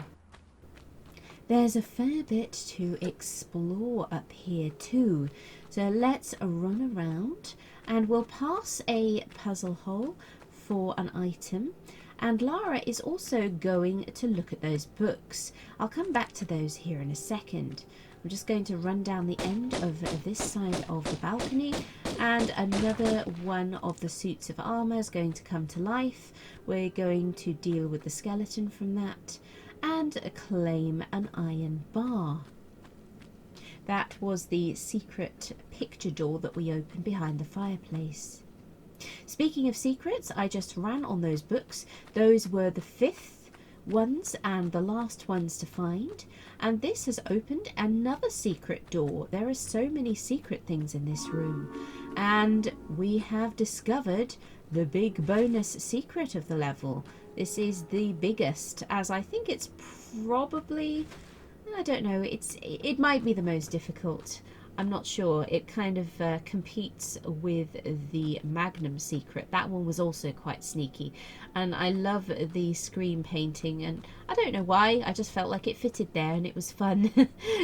There's a fair bit to explore up here too, so let's run around, and we'll pass a puzzle hole for an item, and Lara is also going to look at those books. I'll come back to those here in a second. I'm just going to run down the end of this side of the balcony, and another one of the suits of armour is going to come to life. We're going to deal with the skeleton from that and claim an iron bar. That was the secret picture door that we opened behind the fireplace. Speaking of secrets, I just ran on those books. Those were the 5th ones and the last ones to find, and this has opened another secret door. There are so many secret things in this room, and we have discovered the big bonus secret of the level. This is the biggest, as I think it's probably, I don't know, it might be the most difficult. I'm not sure. It kind of competes with the Magnum secret. That one was also quite sneaky. And I love the screen painting, and I don't know why, I just felt like it fitted there and it was fun.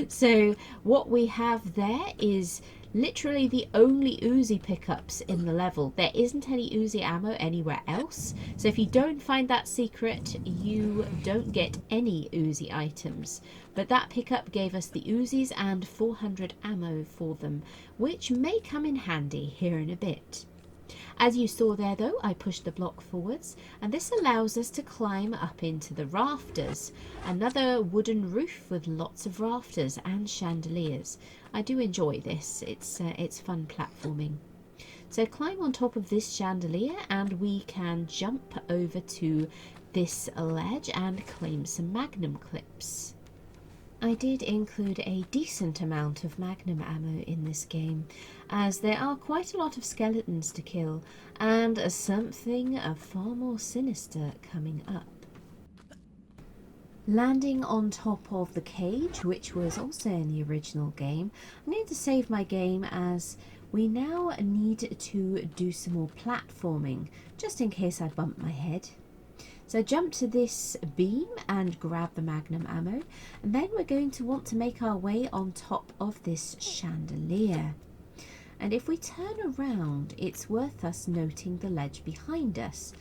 So what we have there is literally the only Uzi pickups in the level. There isn't any Uzi ammo anywhere else. So if you don't find that secret, you don't get any Uzi items. But that pickup gave us the Uzis and 400 ammo for them, which may come in handy here in a bit. As you saw there though, I pushed the block forwards, and this allows us to climb up into the rafters. Another wooden roof with lots of rafters and chandeliers. I do enjoy this, it's fun platforming. So climb on top of this chandelier and we can jump over to this ledge and claim some magnum clips. I did include a decent amount of magnum ammo in this game, as there are quite a lot of skeletons to kill, and something far more sinister coming up. Landing on top of the cage, which was also in the original game, I need to save my game as we now need to do some more platforming, just in case I bump my head. So jump to this beam and grab the magnum ammo, and then we're going to want to make our way on top of this chandelier. And if we turn around, it's worth us noting the ledge behind us.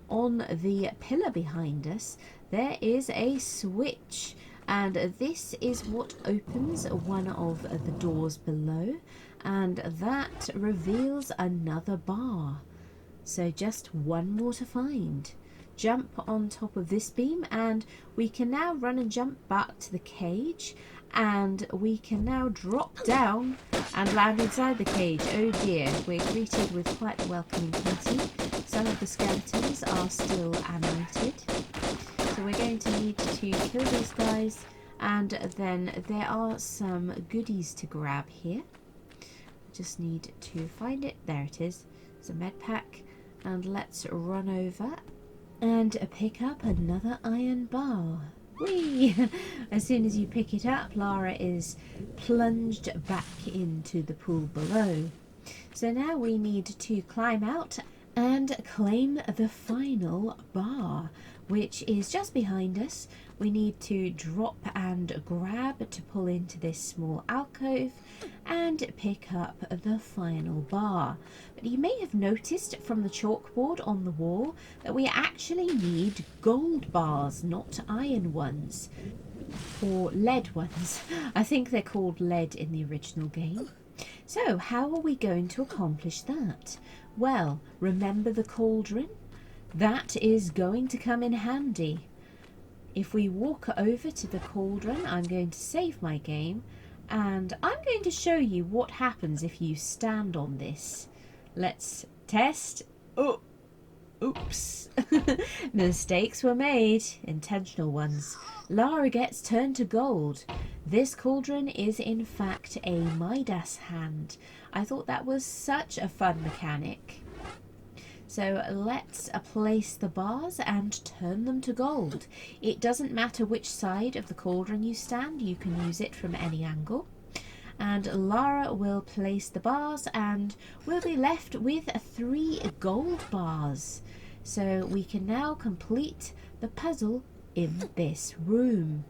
On the pillar behind us, there is a switch, and this is what opens one of the doors below, and that reveals another bar. So just one more to find. Jump on top of this beam and we can now run and jump back to the cage, and we can now drop down and land inside the cage. Oh dear, we're greeted with quite a welcoming party. Some of the skeletons are still animated, so we're going to need to kill these guys, and then there are some goodies to grab here. Just need to find it. There it is. It's a med pack, and let's run over and pick up another iron bar. Whee! As soon as you pick it up, Lara is plunged back into the pool below. So now we need to climb out and claim the final bar, which is just behind us. We need to drop and grab to pull into this small alcove and pick up the final bar. But you may have noticed from the chalkboard on the wall that we actually need gold bars, not iron ones, or lead ones. I think they're called lead in the original game. So how are we going to accomplish that? Well, remember the cauldron? That is going to come in handy. If we walk over to the cauldron, I'm going to save my game, and I'm going to show you what happens if you stand on this. Let's test. Oh, oops. Mistakes were made, intentional ones. Lara gets turned to gold. This cauldron is in fact a Midas hand. I thought that was such a fun mechanic. So let's place the bars and turn them to gold. It doesn't matter which side of the cauldron you stand, you can use it from any angle. And Lara will place the bars and we'll be left with 3 gold bars. So we can now complete the puzzle in this room.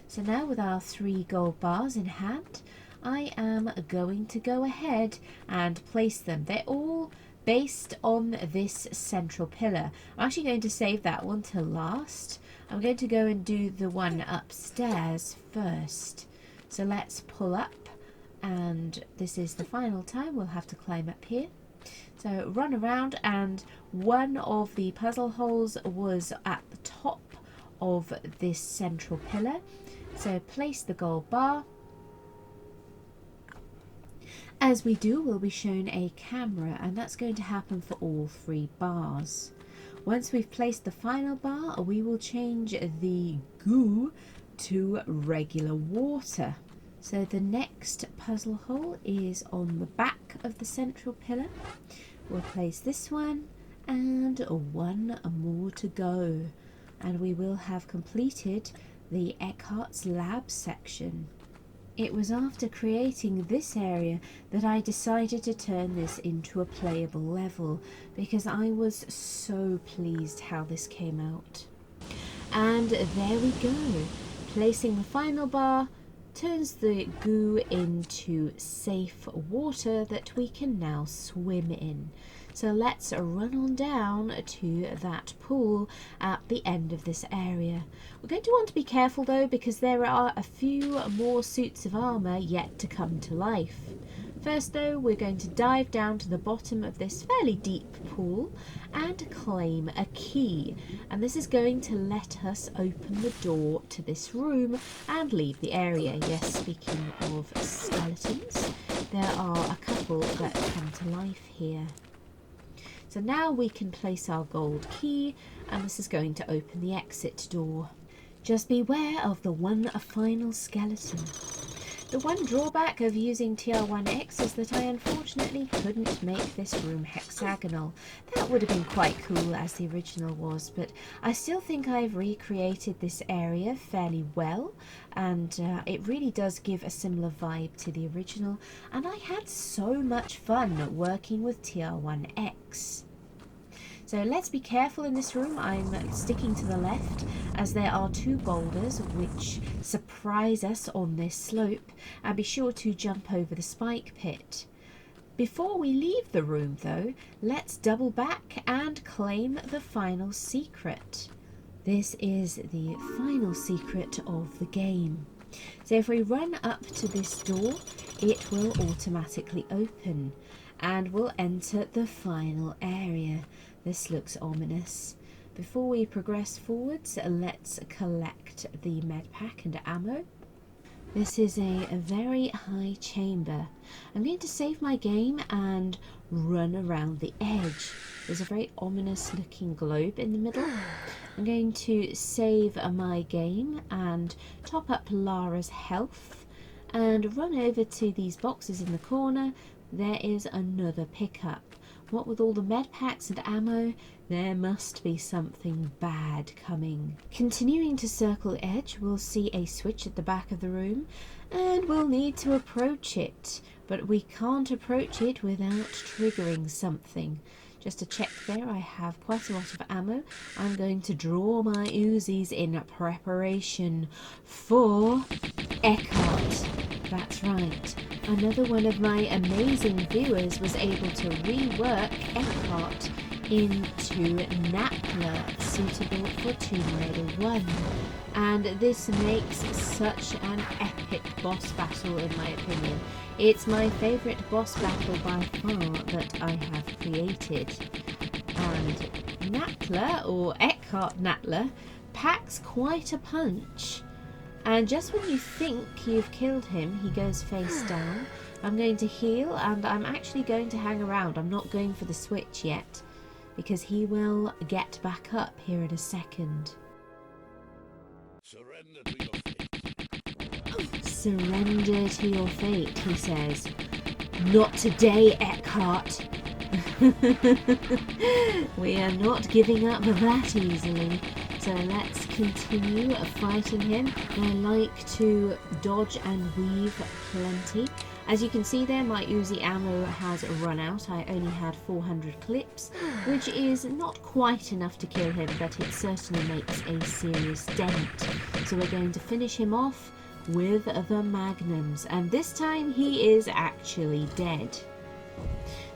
So now with our 3 gold bars in hand, I am going to go ahead and place them. They're all based on this central pillar. I'm actually going to save that one till last. I'm going to go and do the one upstairs first. So let's pull up, and this is the final time we'll have to climb up here. So run around, and one of the puzzle holes was at the top of this central pillar. So place the gold bar. As we do, we'll be shown a camera, and that's going to happen for all 3 bars. Once we've placed the final bar, we will change the goo to regular water. So the next puzzle hole is on the back of the central pillar. We'll place this one, and 1 more to go, and we will have completed the Eckhart's lab section. It was after creating this area that I decided to turn this into a playable level, because I was so pleased how this came out. And there we go. Placing the final bar turns the goo into safe water that we can now swim in. So let's run on down to that pool at the end of this area. We're going to want to be careful though, because there are a few more suits of armour yet to come to life. First though, we're going to dive down to the bottom of this fairly deep pool and claim a key. And this is going to let us open the door to this room and leave the area. Yes, speaking of skeletons, there are a couple that come to life here. So now we can place our gold key, and this is going to open the exit door. Just beware of the one final skeleton. The one drawback of using TR1X is that I unfortunately couldn't make this room hexagonal. That would have been quite cool as the original was, but I still think I've recreated this area fairly well, and it really does give a similar vibe to the original, and I had so much fun working with TR1X. So let's be careful in this room. I'm sticking to the left as there are two boulders which surprise us on this slope, and be sure to jump over the spike pit. Before we leave the room though, let's double back and claim the final secret. This is the final secret of the game. So if we run up to this door, it will automatically open and we'll enter the final area. This looks ominous. Before we progress forwards, let's collect the med pack and ammo. This is a very high chamber. I'm going to save my game and run around the edge. There's a very ominous looking globe in the middle. I'm going to save my game and top up Lara's health and run over to these boxes in the corner. There is another pickup. What with all the med packs and ammo, there must be something bad coming. Continuing to circle the edge, we'll see a switch at the back of the room and we'll need to approach it, but we can't approach it without triggering something. Just to check there, I have quite a lot of ammo. I'm going to draw my Uzis in preparation for Echart. That's right. Another one of my amazing viewers was able to rework Echart into Napler, suitable for Tomb Raider 1. And this makes such an epic boss battle in my opinion. It's my favourite boss battle by far that I have created. And Napler, or Echart Napler, packs quite a punch. And just when you think you've killed him, he goes face down. I'm going to heal, and I'm actually going to hang around. I'm not going for the switch yet, because he will get back up here in a second.
Surrender to your fate.
Surrender to your fate, he says. Not today, Eckhart. We are not giving up that easily. So let's continue fighting him. I like to dodge and weave plenty. As you can see there, my Uzi ammo has run out. I only had 400 clips, which is not quite enough to kill him, but it certainly makes a serious dent. So we're going to finish him off with the magnums, and this time he is actually dead.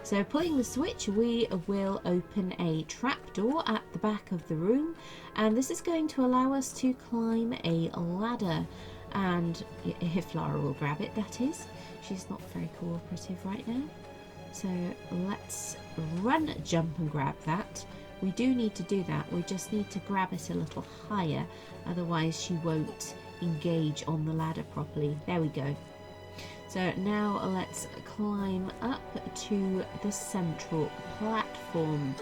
So pulling the switch, we will open a trapdoor at the back of the room, and this is going to allow us to climb a ladder, and if Lara will grab it, that is. She's not very cooperative right now. So let's run, jump and grab that. We do need to do that, we just need to grab it a little higher, otherwise she won't engage on the ladder properly. There we go. So now let's climb up to the central platform.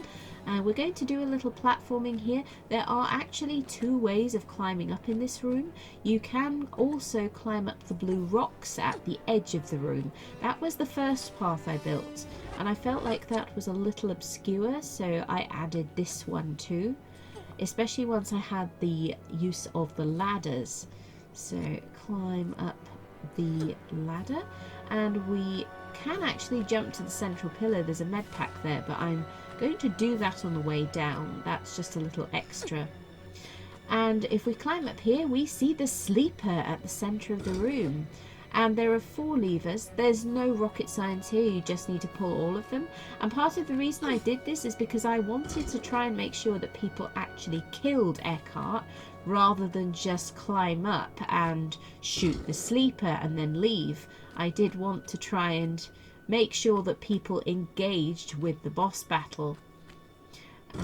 We're going to do a little platforming here. There are actually two ways of climbing up in this room. You can also climb up the blue rocks at the edge of the room. That was the first path I built, and I felt like that was a little obscure, so I added this one too, especially once I had the use of the ladders. So climb up the ladder, and we can actually jump to the central pillar. There's a med pack there, but I'm going to do that on the way down. That's just a little extra. And if we climb up here, we see the sleeper at the center of the room. And there are 4 levers. There's no rocket science here, you just need to pull all of them. And part of the reason I did this is because I wanted to try and make sure that people actually killed Echart rather than just climb up and shoot the sleeper and then leave. I did want to try and make sure that people engaged with the boss battle.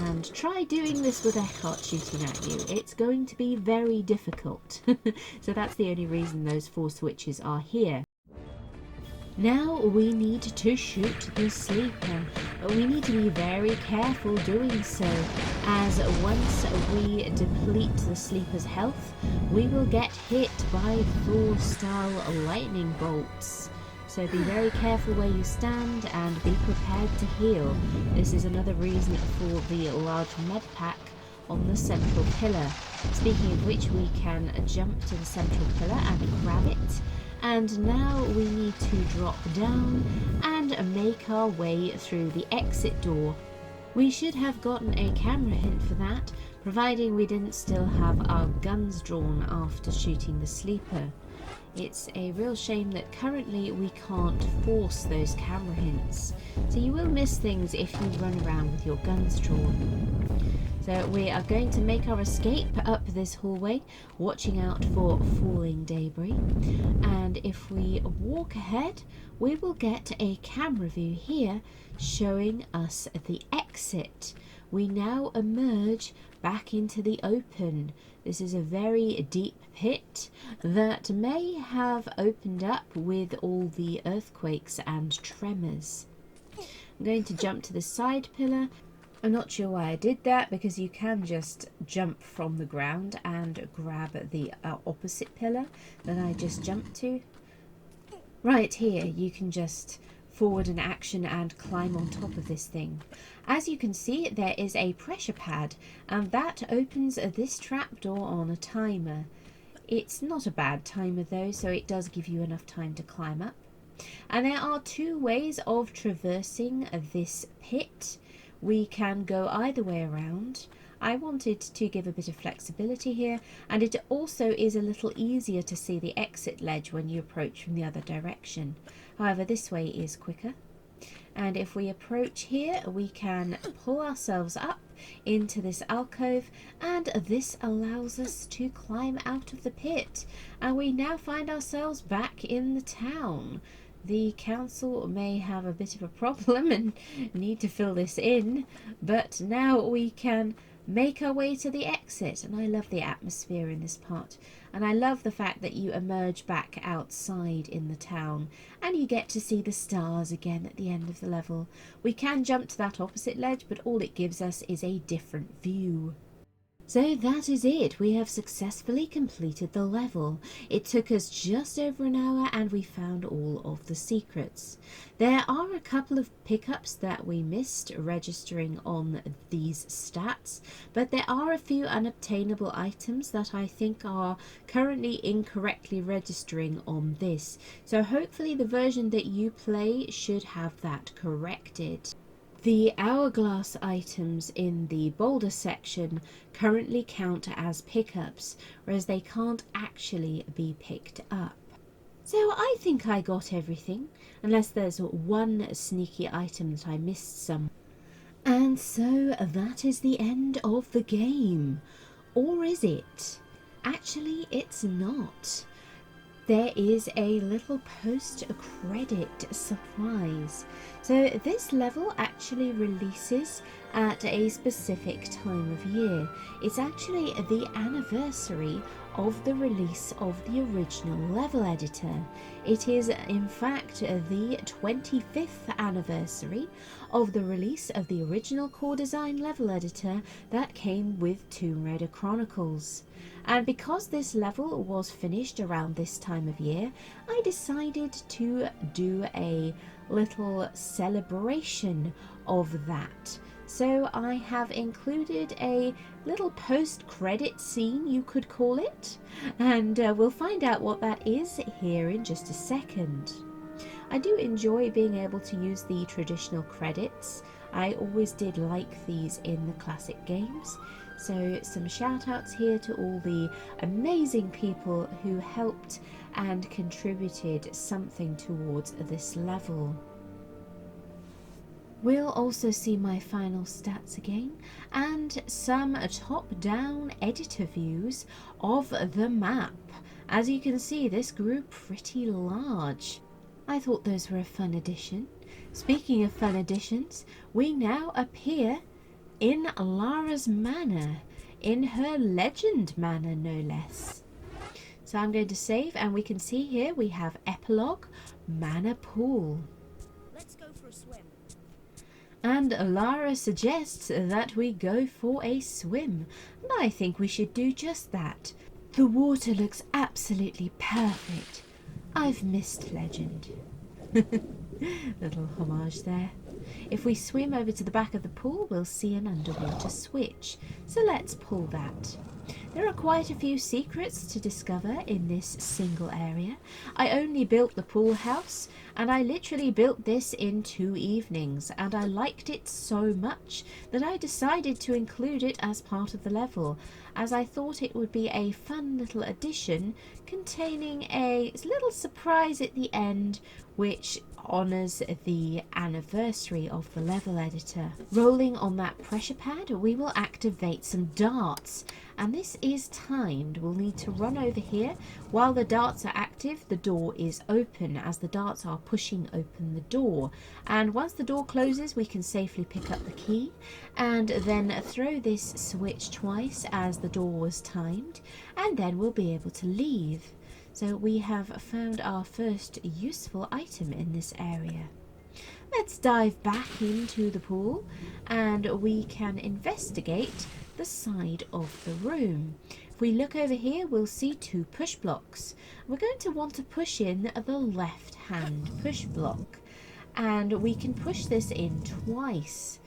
And try doing this with Echart shooting at you. It's going to be very difficult. So that's the only reason those 4 switches are here. Now we need to shoot the sleeper. We need to be very careful doing so, as once we deplete the sleeper's health, we will get hit by Thor-style lightning bolts. So be very careful where you stand and be prepared to heal. This is another reason for the large med pack on the central pillar. Speaking of which, we can jump to the central pillar and grab it. And now we need to drop down and make our way through the exit door. We should have gotten a camera hint for that, providing we didn't still have our guns drawn after shooting the sleeper. It's a real shame that currently we can't force those camera hints, so you will miss things if you run around with your guns drawn. So we are going to make our escape up this hallway, watching out for falling debris, and if we walk ahead we will get a camera view here showing us the exit. We now emerge back into the open. This is a very deep pit that may have opened up with all the earthquakes and tremors. I'm going to jump to the side pillar. I'm not sure why I did that, because you can just jump from the ground and grab the opposite pillar that I just jumped to. Right here you can just forward an action and climb on top of this thing. As you can see, there is a pressure pad, and that opens this trapdoor on a timer. It's not a bad timer though, so it does give you enough time to climb up. And there are 2 ways of traversing this pit. We can go either way around. I wanted to give a bit of flexibility here, and it also is a little easier to see the exit ledge when you approach from the other direction. However, this way is quicker. And if we approach here, we can pull ourselves up into this alcove, and this allows us to climb out of the pit. And we now find ourselves back in the town. The council may have a bit of a problem and need to fill this in, but now we can make our way to the exit. And I love the atmosphere in this part, and I love the fact that you emerge back outside in the town and you get to see the stars again at the end of the level. We can jump to that opposite ledge, but all it gives us is a different view. So that is it. We have successfully completed the level. It took us just over an hour and we found all of the secrets. There are a couple of pickups that we missed registering on these stats, but there are a few unobtainable items that I think are currently incorrectly registering on this. So hopefully the version that you play should have that corrected. The hourglass items in the boulder section currently count as pickups, whereas they can't actually be picked up. So I think I got everything, unless there's one sneaky item that I missed some. And so that is the end of the game. Or is it? Actually, it's not. There is a little post-credit surprise. So this level actually releases at a specific time of year. It's actually the anniversary of the release of the original level editor. It is in fact the 25th anniversary of the release of the original core design level editor that came with Tomb Raider Chronicles. And because this level was finished around this time of year, I decided to do a little celebration of that. So I have included a little post-credit scene, you could call it, and we'll find out what that is here in just a second. I do enjoy being able to use the traditional credits. I always did like these in the classic games. So some shout outs here to all the amazing people who helped and contributed something towards this level. We'll also see my final stats again and some top-down editor views of the map. As you can see, this grew pretty large. I thought those were a fun addition. Speaking of fun additions, we now appear in Lara's manor, in her legend manor no less. So I'm going to save, and we can see here we have Epilogue, Manor Pool.
Let's go for a swim.
And Lara suggests that we go for a swim, and I think we should do just that. The water looks absolutely perfect. I've missed legend. Little homage there. If we swim over to the back of the pool, we'll see an underwater switch. So let's pull that. There are quite a few secrets to discover in this single area. I only built the pool house, and I literally built this in 2 evenings, and I liked it so much that I decided to include it as part of the level, as I thought it would be a fun little addition containing a little surprise at the end which honours the anniversary of the level editor. Rolling on that pressure pad, we will activate some darts, and this is timed. We'll need to run over here. While the darts are active, the door is open as the darts are pushing open the door, and once the door closes we can safely pick up the key and then throw this switch twice as the door was timed, and then we'll be able to leave. So we have found our first useful item in this area. Let's dive back into the pool and we can investigate the side of the room. If we look over here, we'll see 2 push blocks. We're going to want to push in the left hand push block, and we can push this in twice.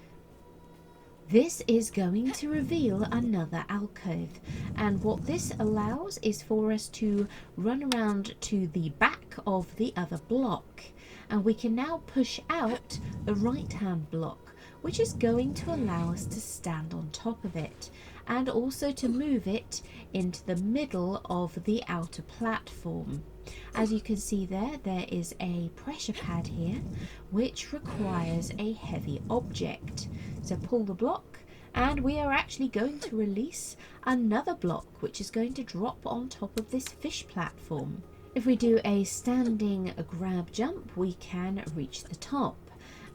This is going to reveal another alcove, and what this allows is for us to run around to the back of the other block, and we can now push out the right hand block, which is going to allow us to stand on top of it and also to move it into the middle of the outer platform. As you can see there is a pressure pad here which requires a heavy object. So pull the block and we are actually going to release another block which is going to drop on top of this fish platform. If we do a standing grab jump, we can reach the top,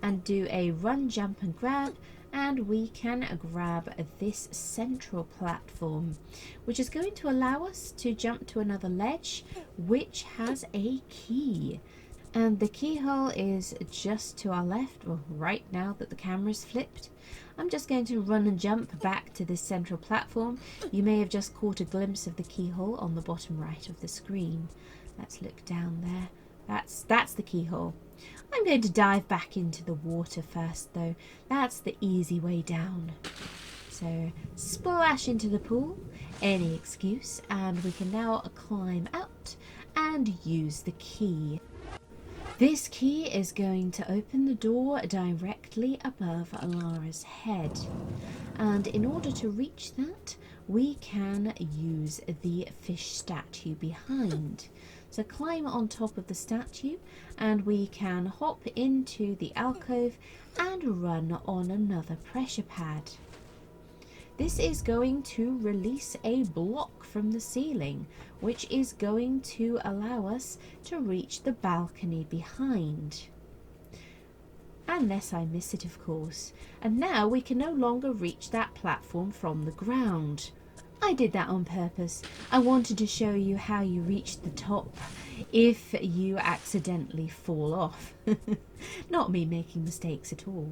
and do a run, jump and grab, and we can grab this central platform, which is going to allow us to jump to another ledge which has a key. And the keyhole is just to our left, well, right now that the camera's flipped. I'm just going to run and jump back to this central platform. You may have just caught a glimpse of the keyhole on the bottom right of the screen. Let's look down there. That's the keyhole. I'm going to dive back into the water first though. That's the easy way down. So splash into the pool, any excuse, and we can now climb out and use the key. This key is going to open the door directly above Lara's head, and in order to reach that we can use the fish statue behind. So climb on top of the statue and we can hop into the alcove and run on another pressure pad. This is going to release a block from the ceiling, which is going to allow us to reach the balcony behind. Unless I miss it, of course. And now we can no longer reach that platform from the ground. I did that on purpose. I wanted to show you how you reach the top if you accidentally fall off. Not me making mistakes at all.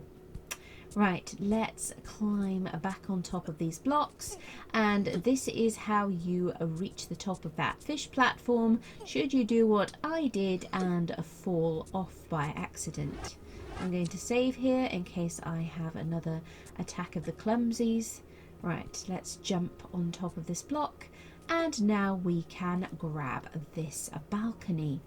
Right, let's climb back on top of these blocks, and this is how you reach the top of that fish platform should you do what I did and fall off by accident. I'm going to save here in case I have another attack of the clumsies. Right, let's jump on top of this block, and now we can grab this balcony.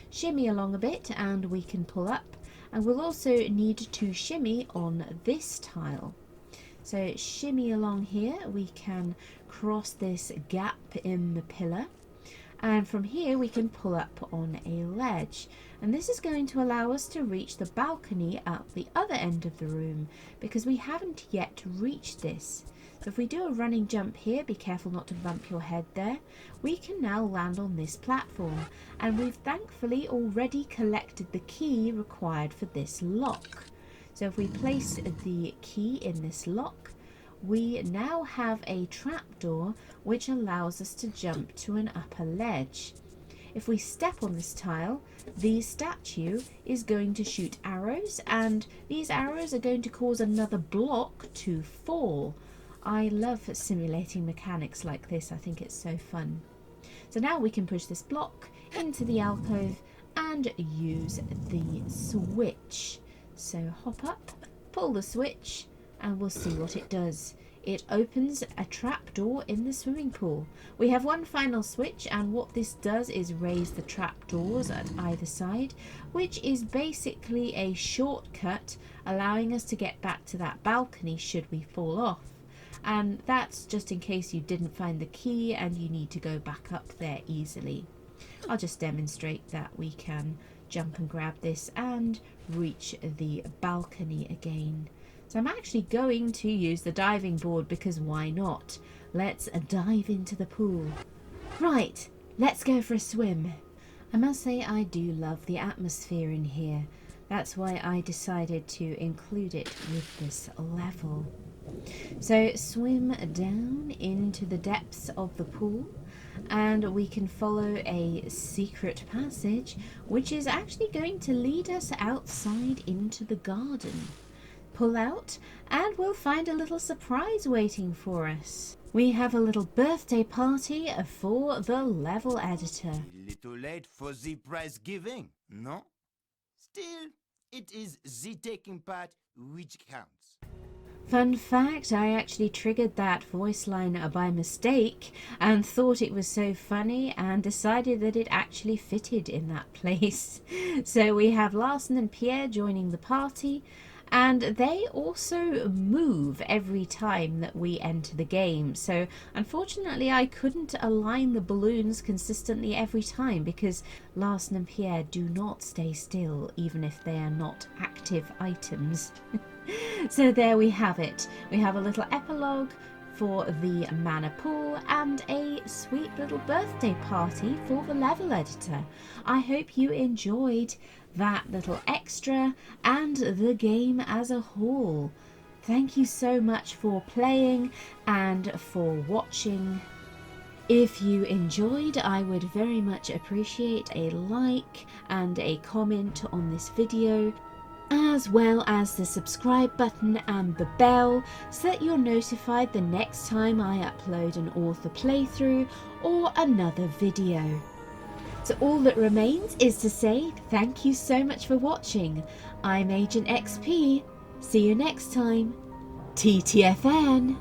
Shimmy along a bit and we can pull up, and we'll also need to shimmy on this tile. So shimmy along here, we can cross this gap in the pillar, and from here we can pull up on a ledge, and this is going to allow us to reach the balcony at the other end of the room, because we haven't yet reached this. So if we do a running jump here, be careful not to bump your head there, we can now land on this platform, and we've thankfully already collected the key required for this lock. So if we place the key in this lock, we now have a trapdoor which allows us to jump to an upper ledge. If we step on this tile, the statue is going to shoot arrows, and these arrows are going to cause another block to fall. I love simulating mechanics like this. I think it's so fun. So now we can push this block into the alcove and use the switch. So hop up, pull the switch, and we'll see what it does. It opens a trapdoor in the swimming pool. We have one final switch, and what this does is raise the trapdoors at either side, which is basically a shortcut allowing us to get back to that balcony should we fall off. And that's just in case you didn't find the key and you need to go back up there easily. I'll just demonstrate that we can jump and grab this and reach the balcony again. So I'm actually going to use the diving board because why not? Let's dive into the pool. Right, let's go for a swim. I must say I do love the atmosphere in here. That's why I decided to include it with this level. So swim down into the depths of the pool, and we can follow a secret passage which is actually going to lead us outside into the garden. Pull out and we'll find a little surprise waiting for us. We have a little birthday party for the level editor.
A little late for the prize giving, no? Still, it is the taking part which counts.
Fun fact, I actually triggered that voice line by mistake and thought it was so funny and decided that it actually fitted in that place. So we have Larson and Pierre joining the party, and they also move every time that we enter the game. So unfortunately I couldn't align the balloons consistently every time because Larson and Pierre do not stay still even if they are not active items. So there we have it. We have a little epilogue for the mana pool and a sweet little birthday party for the level editor. I hope you enjoyed that little extra and the game as a whole. Thank you so much for playing and for watching. If you enjoyed, I would very much appreciate a like and a comment on this video, as well as the subscribe button and the bell so that you're notified the next time I upload an author playthrough or another video. So all that remains is to say thank you so much for watching. I'm AgentXP. See you next time. TTFN.